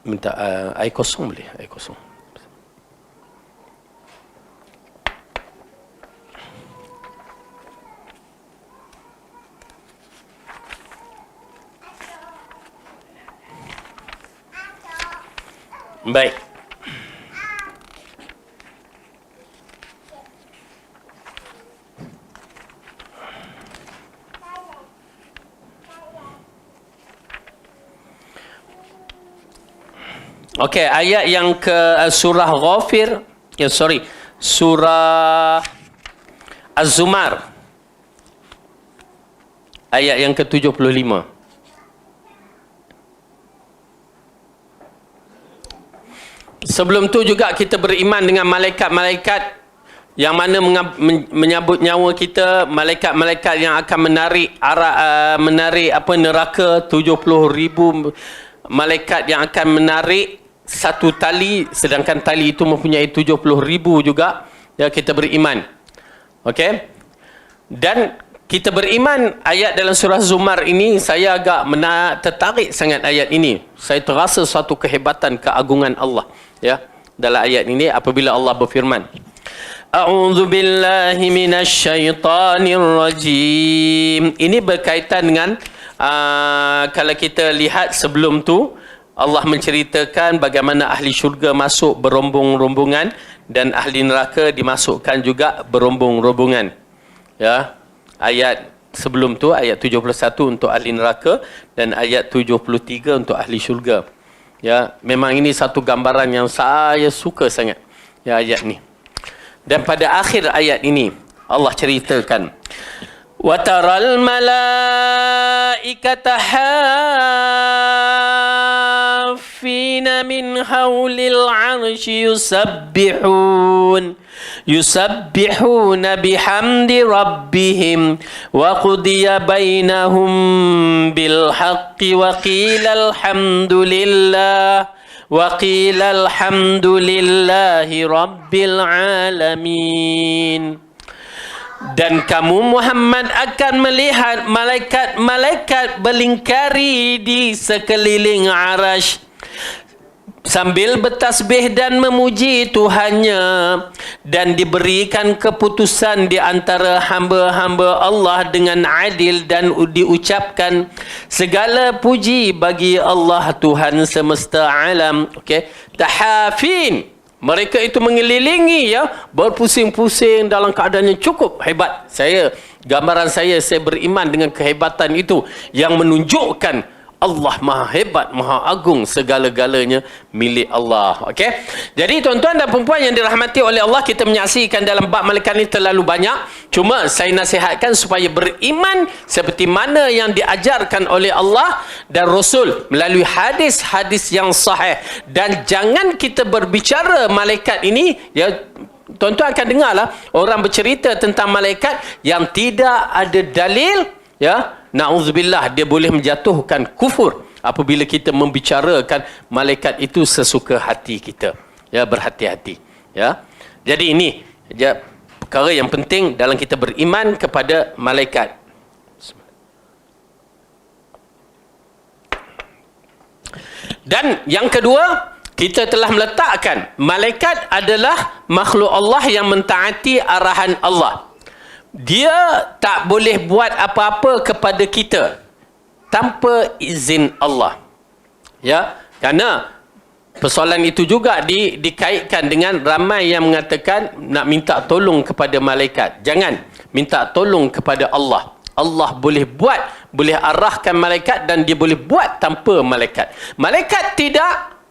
Minta air kosong boleh? Air kosong. Baik. Okey, ayat yang ke surah Ghafir, surah Az-Zumar. Ayat yang ke-75. Sebelum tu juga kita beriman dengan malaikat-malaikat yang mana menyabut nyawa kita, malaikat-malaikat yang akan menarik neraka, 70,000 malaikat yang akan menarik satu tali, sedangkan tali itu mempunyai 70,000 juga. Ya, kita beriman. Okey? Dan kita beriman ayat dalam surah Zumar ini, saya agak tertarik sangat ayat ini. Saya terasa suatu kehebatan, keagungan Allah. Ya, dalam ayat ini apabila Allah berfirman, A'udzu billahi minasyaitonir rajim. Ini berkaitan dengan kalau kita lihat sebelum tu, Allah menceritakan bagaimana ahli syurga masuk berombong-rombongan dan ahli neraka dimasukkan juga berombong-rombongan. Ya, ayat sebelum tu ayat 71 untuk ahli neraka dan ayat 73 untuk ahli syurga. Ya, memang ini satu gambaran yang saya suka sangat. Ya, ayat ni. Dan pada akhir ayat ini Allah ceritakan, wa taral malaikata hafina min haulil 'arsy yusabbihuna bihamdi rabbihim wa qudiya bainahum bil haqqi wa qila alhamdulillahi rabbil alamin. Dan kamu Muhammad akan melihat malaikat-malaikat berlingkari di sekeliling arasy sambil bertasbih dan memuji Tuhannya, dan diberikan keputusan di antara hamba-hamba Allah dengan adil, dan diucapkan segala puji bagi Allah Tuhan semesta alam. Okey, tahafin, mereka itu mengelilingi, ya, berpusing-pusing dalam keadaan yang cukup hebat. Gambaran saya beriman dengan kehebatan itu yang menunjukkan Allah maha hebat, maha agung, segala-galanya milik Allah. Okey. Jadi tuan-tuan dan perempuan yang dirahmati oleh Allah, kita menyaksikan dalam bab malaikat ini terlalu banyak. Cuma saya nasihatkan supaya beriman seperti mana yang diajarkan oleh Allah dan Rasul melalui hadis-hadis yang sahih. Dan jangan kita berbicara malaikat ini, ya, tuan-tuan akan dengarlah orang bercerita tentang malaikat yang tidak ada dalil, ya. Na'udzubillah, dia boleh menjatuhkan kufur apabila kita membicarakan malaikat itu sesuka hati kita. Ya, berhati-hati. Ya. Jadi ini perkara yang penting dalam kita beriman kepada malaikat. Dan yang kedua, kita telah meletakkan malaikat adalah makhluk Allah yang mentaati arahan Allah. Dia tak boleh buat apa-apa kepada kita tanpa izin Allah. Ya, kerana persoalan itu juga dikaitkan dengan ramai yang mengatakan nak minta tolong kepada malaikat. Jangan minta tolong kepada Allah. Allah boleh buat, boleh arahkan malaikat, dan dia boleh buat tanpa malaikat. Malaikat tidak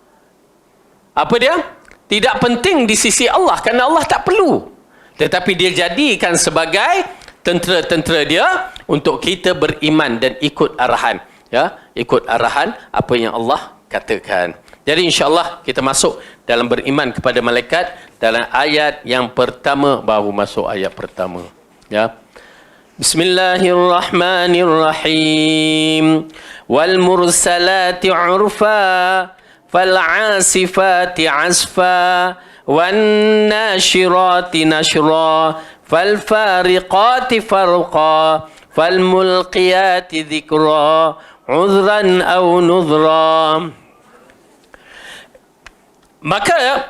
tidak penting di sisi Allah kerana Allah tak perlu. Tetapi dia jadikan sebagai tentera-tentera dia untuk kita beriman dan ikut arahan. Ya, ikut arahan apa yang Allah katakan. Jadi insya-Allah kita masuk dalam beriman kepada malaikat dalam ayat yang pertama, baru masuk ayat pertama. Ya. Bismillahirrahmanirrahim. Wal mursalati 'urfa fal 'asifati 'asfa wan nashirati nashra fal fariqati farqa fal mulqiyati dhikra udhran aw nudhra. Maka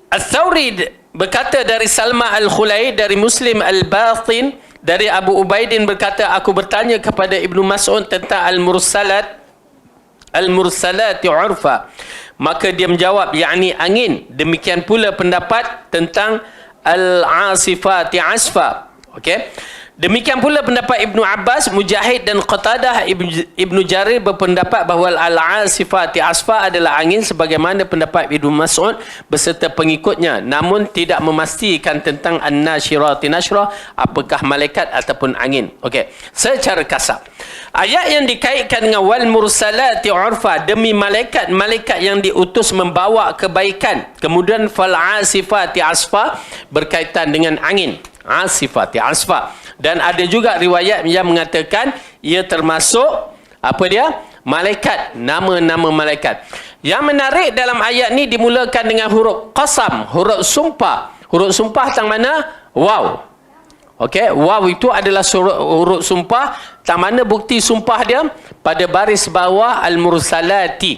Al-Thawri berkata dari Salma Al-Khulai, dari Muslim Al-Batin, dari Abu Ubaidin berkata, aku bertanya kepada Ibnu Mas'ud tentang Al-Mursalati urfa. Maka dia menjawab, yakni angin. Demikian pula pendapat tentang Al-Asifati asfa. Okey. Demikian pula pendapat Ibnu Abbas, Mujahid dan Qatadah. Ibnu Jarir berpendapat bahawa al-asifati asfa adalah angin sebagaimana pendapat Ibnu Mas'ud beserta pengikutnya, namun tidak memastikan tentang an-nashirati nashra, apakah malaikat ataupun angin. Okey, secara kasar ayat yang dikaitkan dengan wal mursalati urfa, demi malaikat yang diutus membawa kebaikan, kemudian fal asifati asfa berkaitan dengan angin, asifati asfa. Dan ada juga riwayat yang mengatakan ia termasuk apa dia? Malaikat, nama-nama malaikat. Yang menarik dalam ayat ni dimulakan dengan huruf qasam, huruf sumpah. Huruf sumpah tang mana? Waw. Okey, waw itu adalah huruf sumpah. Tang mana bukti sumpah dia? Pada baris bawah al-mursalati.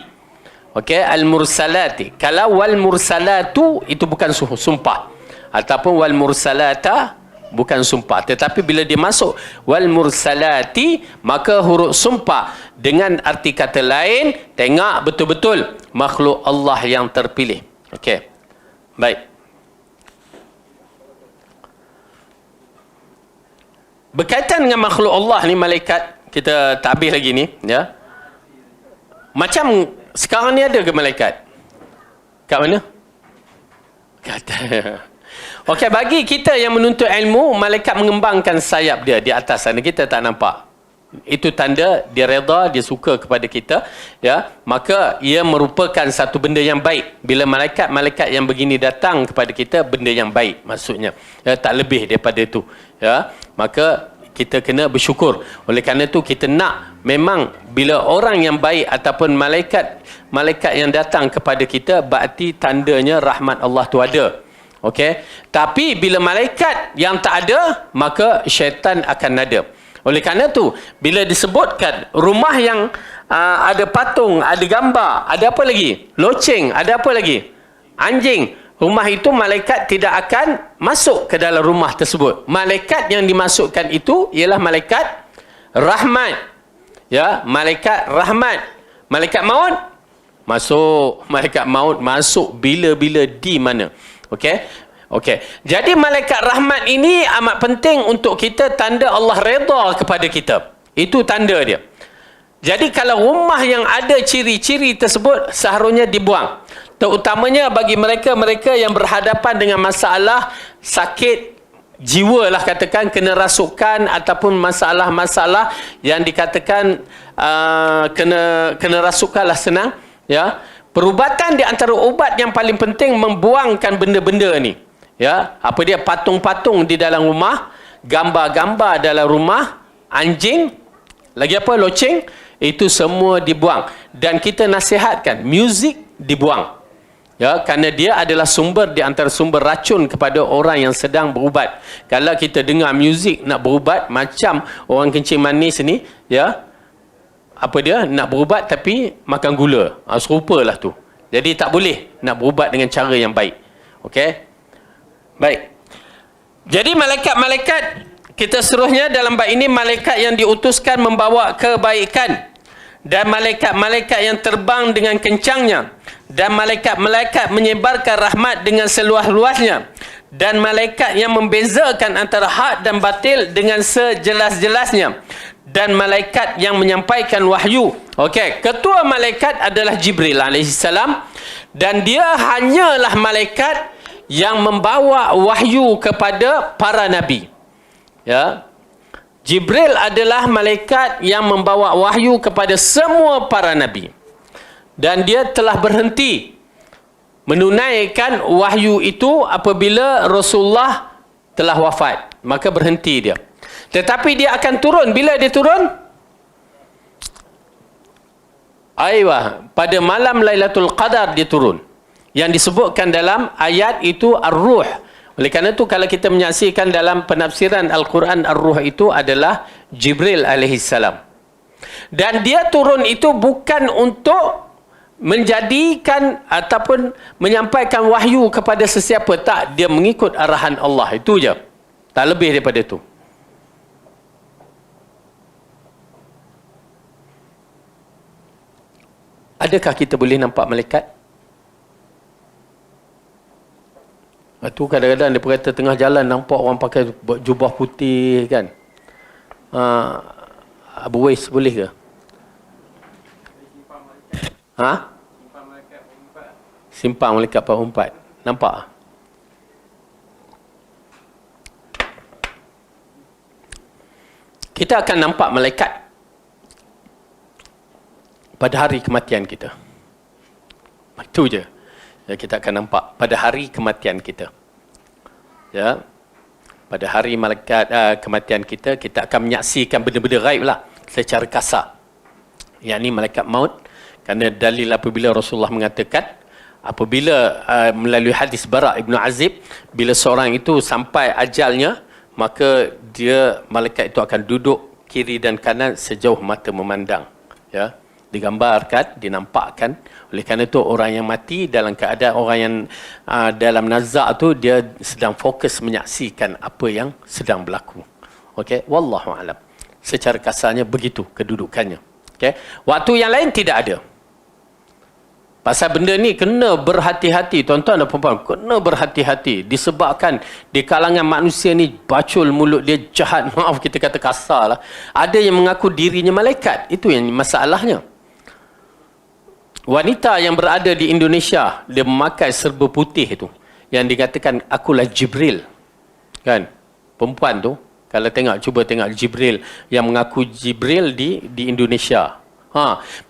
Okey, al-mursalati. Kalau wal mursalatu itu bukan sumpah. Ataupun wal mursalata bukan sumpah, tetapi bila dia masuk wal mursalati maka huruf sumpah. Dengan arti kata lain, tengok betul-betul makhluk Allah yang terpilih. Okey, baik. Berkaitan dengan makhluk Allah ni, malaikat, kita tak habis lagi ni, ya. Macam sekarang ni ada ke malaikat? Kat mana? Kata okey, bagi kita yang menuntut ilmu, malaikat mengembangkan sayap dia di atas sana, kita tak nampak. Itu tanda dia redha, dia suka kepada kita, ya. Maka ia merupakan satu benda yang baik. Bila malaikat yang begini datang kepada kita, benda yang baik maksudnya, ya, tak lebih daripada itu, ya. Maka kita kena bersyukur. Oleh kerana itu kita nak, memang bila orang yang baik ataupun malaikat yang datang kepada kita, berarti tandanya rahmat Allah tu ada. Okey, tapi bila malaikat yang tak ada, maka syaitan akan ada. Oleh kerana tu, bila disebutkan rumah yang ada patung, ada gambar, ada apa lagi? Loceng, ada apa lagi? Anjing. Rumah itu malaikat tidak akan masuk ke dalam rumah tersebut. Malaikat yang dimasukkan itu ialah malaikat rahmat. Ya, malaikat rahmat. Malaikat maut masuk. Malaikat maut masuk bila-bila di mana. Okey. Okey. Jadi malaikat rahmat ini amat penting untuk kita, tanda Allah redha kepada kita. Itu tanda dia. Jadi kalau rumah yang ada ciri-ciri tersebut seharusnya dibuang. Terutamanya bagi mereka yang berhadapan dengan masalah sakit jiwa lah, katakan kena rasukan ataupun masalah-masalah yang dikatakan kena rasukan lah, senang, ya. Perubatan di antara ubat yang paling penting membuangkan benda-benda ni. Ya, apa dia, patung-patung di dalam rumah, gambar-gambar dalam rumah, anjing, lagi apa, loceng, itu semua dibuang. Dan kita nasihatkan muzik dibuang. Ya, kerana dia adalah sumber di antara sumber racun kepada orang yang sedang berubat. Kalau kita dengar muzik nak berubat, macam orang kencing manis ni, ya, apa dia, nak berubat tapi makan gula. Serupalah tu. Jadi tak boleh nak berubat dengan cara yang baik. Okey? Baik. Jadi malaikat-malaikat, kita seterusnya dalam bab ini, malaikat yang diutuskan membawa kebaikan, dan malaikat-malaikat yang terbang dengan kencangnya, dan malaikat-malaikat menyebarkan rahmat dengan seluas-luasnya, dan malaikat yang membezakan antara hak dan batil dengan sejelas-jelasnya, dan malaikat yang menyampaikan wahyu. Okey, ketua malaikat adalah Jibril alaihissalam, dan dia hanyalah malaikat yang membawa wahyu kepada para nabi. Ya. Jibril adalah malaikat yang membawa wahyu kepada semua para nabi. Dan dia telah berhenti menunaikan wahyu itu apabila Rasulullah telah wafat. Maka berhenti dia. Tetapi dia akan turun. Bila dia turun? Aiyah, pada malam Lailatul Qadar dia turun. Yang disebutkan dalam ayat itu Ar-Ruh. Oleh kerana itu kalau kita menyaksikan dalam penafsiran Al-Quran, Ar-Ruh itu adalah Jibril alaihissalam. Dan dia turun itu bukan untuk menjadikan ataupun menyampaikan wahyu kepada sesiapa. Tak, dia mengikut arahan Allah. Itu je. Tak lebih daripada itu. Adakah kita boleh nampak malaikat? Itu kadang-kadang dia berkata tengah jalan nampak orang pakai jubah putih kan. Abu Wais boleh ke? Ha? Simpang malaikat berempat. Nampak? Kita akan nampak malaikat pada hari kematian kita. Itu je. Ya, kita akan nampak pada hari kematian kita. Ya. Pada hari kematian kita, kita akan menyaksikan benda-benda gaib lah secara kasar. Yang ni malaikat maut. Kerana dalil apabila Rasulullah mengatakan, apabila melalui hadis Bara' Ibn Azib, bila seorang itu sampai ajalnya, maka malaikat itu akan duduk kiri dan kanan sejauh mata memandang. Ya. Digambarkan, dinampakkan. Oleh kerana itu orang yang mati dalam keadaan orang yang dalam nazak tu dia sedang fokus menyaksikan apa yang sedang berlaku. Okey, wallahu alam. Secara kasarnya begitu kedudukannya. Okey. Waktu yang lain tidak ada. Pasal benda ni kena berhati-hati, tuan-tuan dan puan-puan, kena berhati-hati disebabkan di kalangan manusia ni bacul mulut dia jahat, maaf kita kata kasar lah. Ada yang mengaku dirinya malaikat. Itu yang masalahnya. Wanita yang berada di Indonesia, dia memakai serba putih itu, yang dikatakan akulah Jibril. Kan? Perempuan tu, kalau cuba tengok Jibril, yang mengaku Jibril di Indonesia.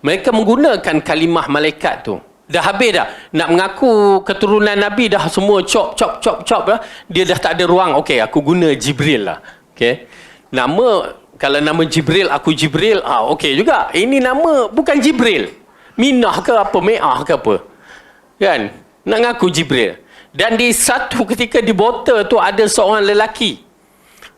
Mereka menggunakan kalimah malaikat tu. Dah habis dah. Nak mengaku keturunan Nabi dah semua chop lah. Dia dah tak ada ruang. Okey, aku guna Jibril lah. Okey. Kalau nama Jibril, aku Jibril. Okey juga. Ini nama bukan Jibril. Minah ke apa, Me'ah ke apa. Kan? Nak ngaku Jibril. Dan di satu ketika di botol tu ada seorang lelaki.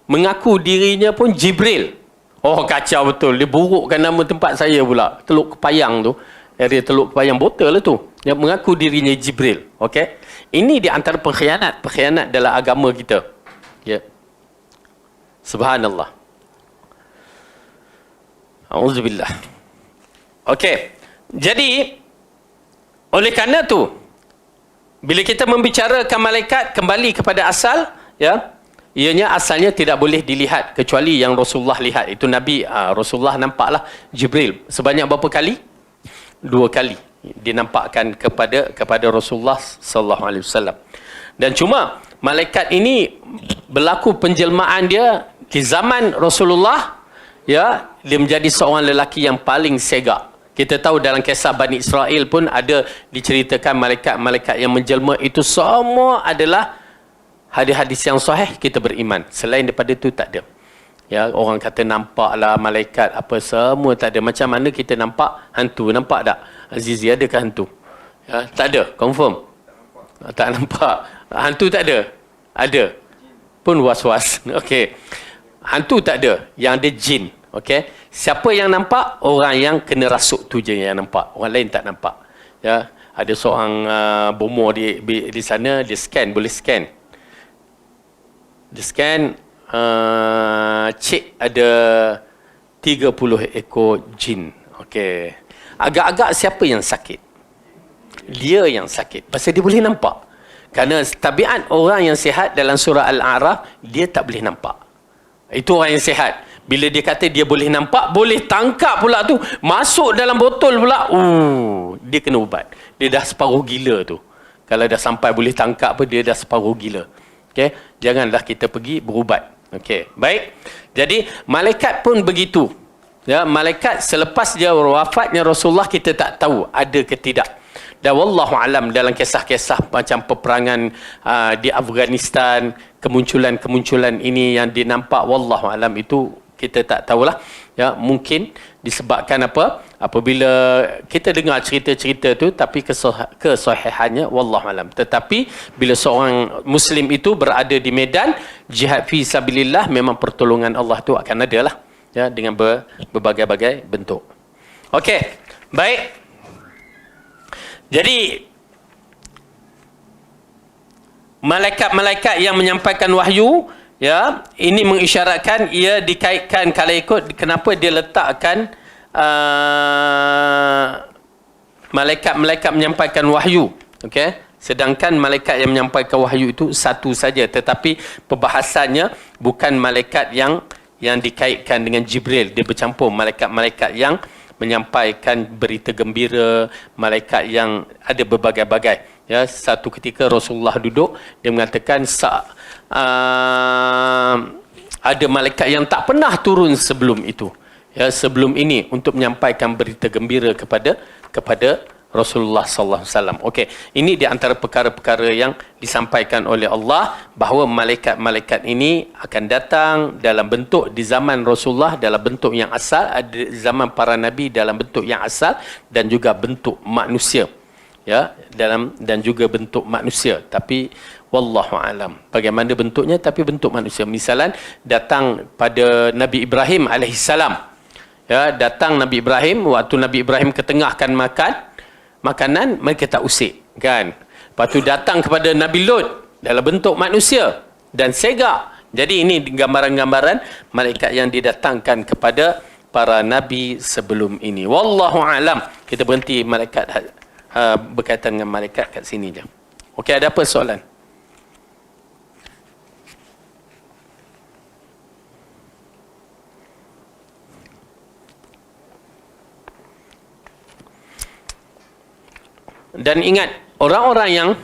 Mengaku dirinya pun Jibril. Oh, kacau betul. Dia burukkan nama tempat saya pula. Teluk Kepayang tu. Area Teluk Kepayang botol lah tu. Yang mengaku dirinya Jibril. Okey? Ini di antara pengkhianat. Pengkhianat dalam agama kita. Ya. Subhanallah. Auzubillah. Okey. Jadi, oleh kerana tu, bila kita membicarakan malaikat kembali kepada asal, ya, ianya asalnya tidak boleh dilihat kecuali yang Rasulullah lihat. Itu Nabi, Rasulullah nampaklah Jibril. Sebanyak berapa kali? 2 kali dinampakkan kepada Rasulullah sallallahu alaihi wasallam. Dan cuma malaikat ini berlaku penjelmaan dia di zaman Rasulullah, ya, dia menjadi seorang lelaki yang paling segak. Kita tahu dalam kisah Bani Israel pun ada diceritakan malaikat-malaikat yang menjelma itu semua adalah hadis-hadis yang sahih, kita beriman. Selain daripada itu tak ada. Ya, orang kata nampaklah malaikat apa semua tak ada. Macam mana kita nampak hantu? Nampak tak? Azizi, adakah hantu? Ya, tak ada, confirm. Tak nampak. Hantu tak ada. Ada. Pun was-was. Okey. Hantu tak ada. Yang ada jin. Okey. Siapa yang nampak? Orang yang kena rasuk tu je yang nampak. Orang lain tak nampak. Ya, ada seorang bomo di sana, dia scan, boleh scan. Dia scan, cek ada 30 ekor jin. Okey. Agak-agak siapa yang sakit? Dia yang sakit. Pasal dia boleh nampak. Kerana tabiat orang yang sihat dalam surah Al-A'raf, dia tak boleh nampak. Itu orang yang sihat. Bila dia kata dia boleh nampak, boleh tangkap pula tu, masuk dalam botol pula, dia kena ubat. Dia dah separuh gila tu. Kalau dah sampai boleh tangkap apa, dia dah separuh gila. Okey, janganlah kita pergi berubat. Okey, baik. Jadi malaikat pun begitu. Ya, malaikat selepas dia wafatnya Rasulullah, kita tak tahu ada ke tidak. Dan wallahu alam, dalam kisah-kisah macam peperangan di Afghanistan, kemunculan ini yang dinampak, wallahu alam, itu kita tak tahulah. Ya, mungkin disebabkan apa? Apabila kita dengar cerita-cerita tu, tapi kesahihannya wallahu alam. Tetapi bila seorang muslim itu berada di medan jihad fi sabilillah, memang pertolongan Allah tu akan ada lah, ya, dengan berbagai-bagai bentuk. Okey, baik. Jadi malaikat-malaikat yang menyampaikan wahyu, ya, ini mengisyaratkan ia dikaitkan, kalau ikut kenapa dia letakkan malaikat-malaikat menyampaikan wahyu, okey, sedangkan malaikat yang menyampaikan wahyu itu satu saja, tetapi perbahasannya bukan malaikat yang dikaitkan dengan Jibril, dia bercampur malaikat-malaikat yang menyampaikan berita gembira, malaikat yang ada berbagai-bagai. Ya, satu ketika Rasulullah duduk, dia mengatakan ada malaikat yang tak pernah turun sebelum itu, ya, sebelum ini untuk menyampaikan berita gembira kepada Rasulullah sallallahu alaihi wasallam. Okey, ini di antara perkara-perkara yang disampaikan oleh Allah, bahawa malaikat-malaikat ini akan datang dalam bentuk di zaman Rasulullah dalam bentuk yang asal, ada zaman para nabi dalam bentuk yang asal, dan juga bentuk manusia. Ya, dan juga bentuk manusia, tapi wallahu alam bagaimana bentuknya, tapi bentuk manusia. Misalan datang pada Nabi Ibrahim alaihissalam, ya, datang Nabi Ibrahim, waktu Nabi Ibrahim ketengahkan makanan, mereka tak usik, kan. Lepas tu datang kepada Nabi Lut dalam bentuk manusia dan segak. Jadi ini gambaran-gambaran malaikat yang didatangkan kepada para nabi sebelum ini. Wallahu alam. Kita berhenti malaikat berkaitan dengan malaikat kat sini je. Okey, ada apa soalan? Dan ingat, orang-orang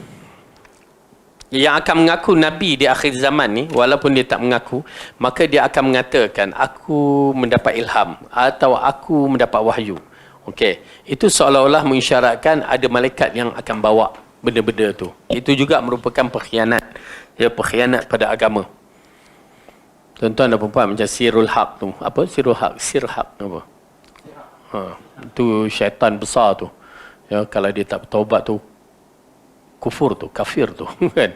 yang akan mengaku Nabi di akhir zaman ni, walaupun dia tak mengaku, maka dia akan mengatakan, aku mendapat ilham, atau aku mendapat wahyu. Okey, itu seolah-olah mengisyaratkan ada malaikat yang akan bawa benda-benda tu. Itu juga merupakan pengkhianat, ya, pengkhianat pada agama. Tuan-tuan dan puan, macam Sirul Haq tu. Apa? Sirul Haq apa? Itu syaitan besar tu. Ya, kalau dia tak bertaubat tu kufur tu, kafir tu, kan.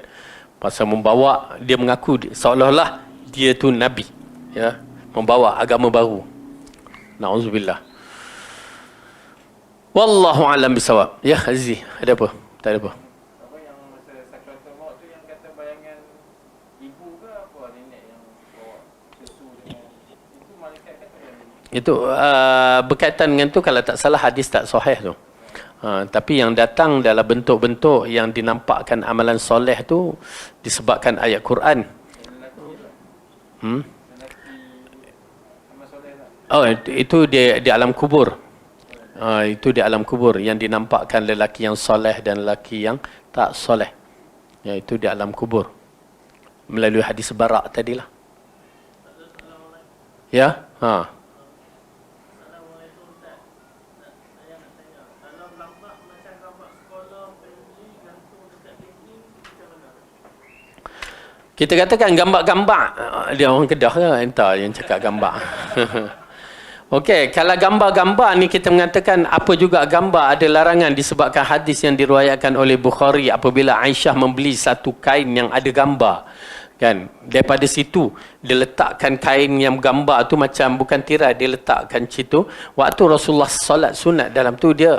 Pasal membawa, dia mengaku seolah-olah dia tu nabi, ya, membawa agama baru. Nauzubillah. Wallahu alam bisawab. Ya, Azizi, ada apa? Tak ada apa. Apa yang masa sakratul maut tu yang kata bayangan ibu ke apa, nenek yang bawa susu dengan itu, malaikat kata yang itu berkaitan dengan tu, kalau tak salah hadis tak sahih tu. Tapi yang datang dalam bentuk-bentuk yang dinampakkan amalan soleh tu disebabkan ayat Quran. Oh, itu di alam kubur. Itu di alam kubur yang dinampakkan lelaki yang soleh dan lelaki yang tak soleh. Ya, itu di alam kubur. Melalui hadis Barak tadilah. Ya? Kita katakan gambar-gambar. Dia orang Kedah ke? Entah yang cakap gambar. Okey, kalau gambar-gambar ni kita mengatakan apa juga gambar, ada larangan disebabkan hadis yang diriwayatkan oleh Bukhari apabila Aisyah membeli satu kain yang ada gambar, kan. Daripada situ dia letakkan kain yang gambar tu macam bukan tirai, dia letakkan situ. Waktu Rasulullah solat sunat dalam tu, dia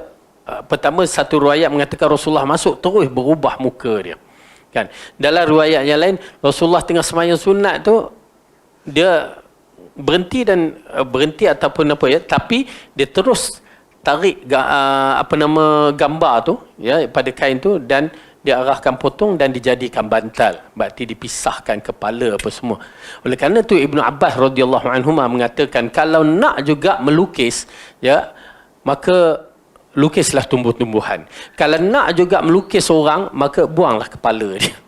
pertama satu riwayat mengatakan Rasulullah masuk terus berubah muka dia, kan. Dalam riwayat yang lain Rasulullah tengah sembahyang sunat tu dia berhenti ataupun apa, ya, tapi dia terus tarik gambar tu, ya, pada kain tu, dan dia arahkan potong dan dijadikan bantal, berarti dipisahkan kepala apa semua. Oleh kerana tu Ibnu Abbas radhiyallahu anhuma mengatakan kalau nak juga melukis, ya, maka lukislah tumbuh-tumbuhan. Kalau nak juga melukis orang, maka buanglah kepala dia.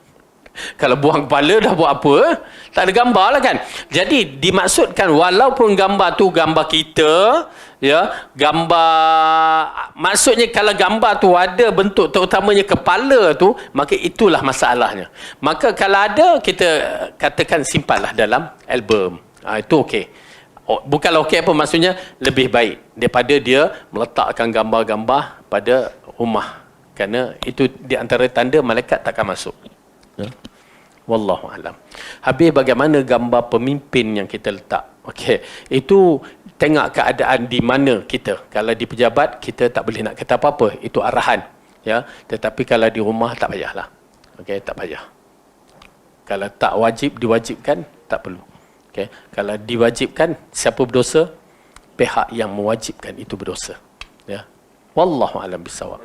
Kalau buang kepala dah buat apa? Tak ada gambar lah, kan. Jadi dimaksudkan walaupun gambar tu gambar kita, ya, gambar, maksudnya kalau gambar tu ada bentuk terutamanya kepala tu, maka itulah masalahnya. Maka kalau ada, kita katakan simpanlah dalam album. Itu okey. Bukanlah okey apa, maksudnya lebih baik daripada dia meletakkan gambar-gambar pada rumah. Kerana itu di antara tanda malaikat takkan masuk. Wallahu alam. Habis bagaimana gambar pemimpin yang kita letak? Okey, itu tengok keadaan di mana kita. Kalau di pejabat, kita tak boleh nak kata apa-apa, itu arahan. Ya, tetapi kalau di rumah tak payahlah. Okey, tak payah. Kalau tak wajib diwajibkan, tak perlu. Okey, kalau diwajibkan, siapa berdosa? Pihak yang mewajibkan itu berdosa. Ya. Wallahu a'lam bissawab.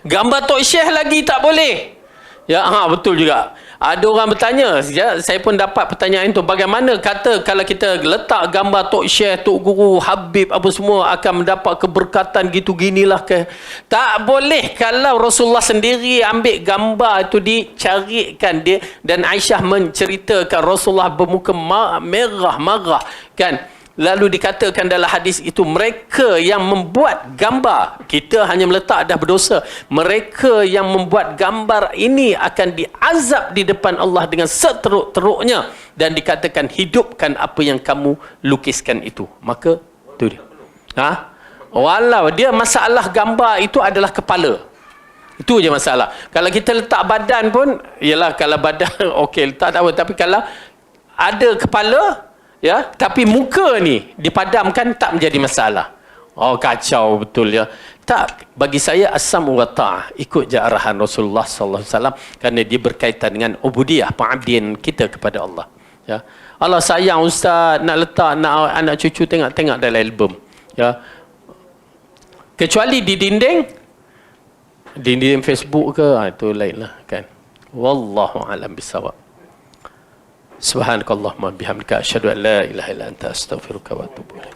Gambar Tok Syekh lagi tak boleh. Ya, betul juga. Ada orang bertanya, ya, saya pun dapat pertanyaan itu. Bagaimana kata kalau kita letak gambar Tok Syekh, Tok Guru, Habib apa semua akan mendapat keberkatan gitu ginilah ke? Tak boleh kalau Rasulullah sendiri ambil gambar itu dicarikan dia, dan Aisyah menceritakan Rasulullah bermuka merah marah kan. Lalu dikatakan dalam hadis itu, mereka yang membuat gambar, kita hanya meletak dah berdosa, mereka yang membuat gambar ini akan diazab di depan Allah dengan seteruk-teruknya, dan dikatakan hidupkan apa yang kamu lukiskan itu. Maka tu dia. Walau dia masalah gambar itu adalah kepala. Itu je masalah. Kalau kita letak badan pun, ialah kalau badan okey letak tak apa, tapi kalau ada kepala, ya, tapi muka ni dipadamkan, tak menjadi masalah. Oh, kacau betul ya. Tak, bagi saya as-sam wa ta'ah, ikut je arahan Rasulullah sallallahu alaihi wasallam, kerana dia berkaitan dengan ubudiyah, pengabdian kita kepada Allah. Ya. Allah sayang ustaz, nak letak nak anak cucu tengok-tengok dalam album. Ya. Kecuali di dinding Facebook ke, itu lainlah kan. Wallahu a'lam bissawab. Subhanakallahumma bihamdika asyhadu an la ilaha illa anta astaghfiruka wa atubu ilaik.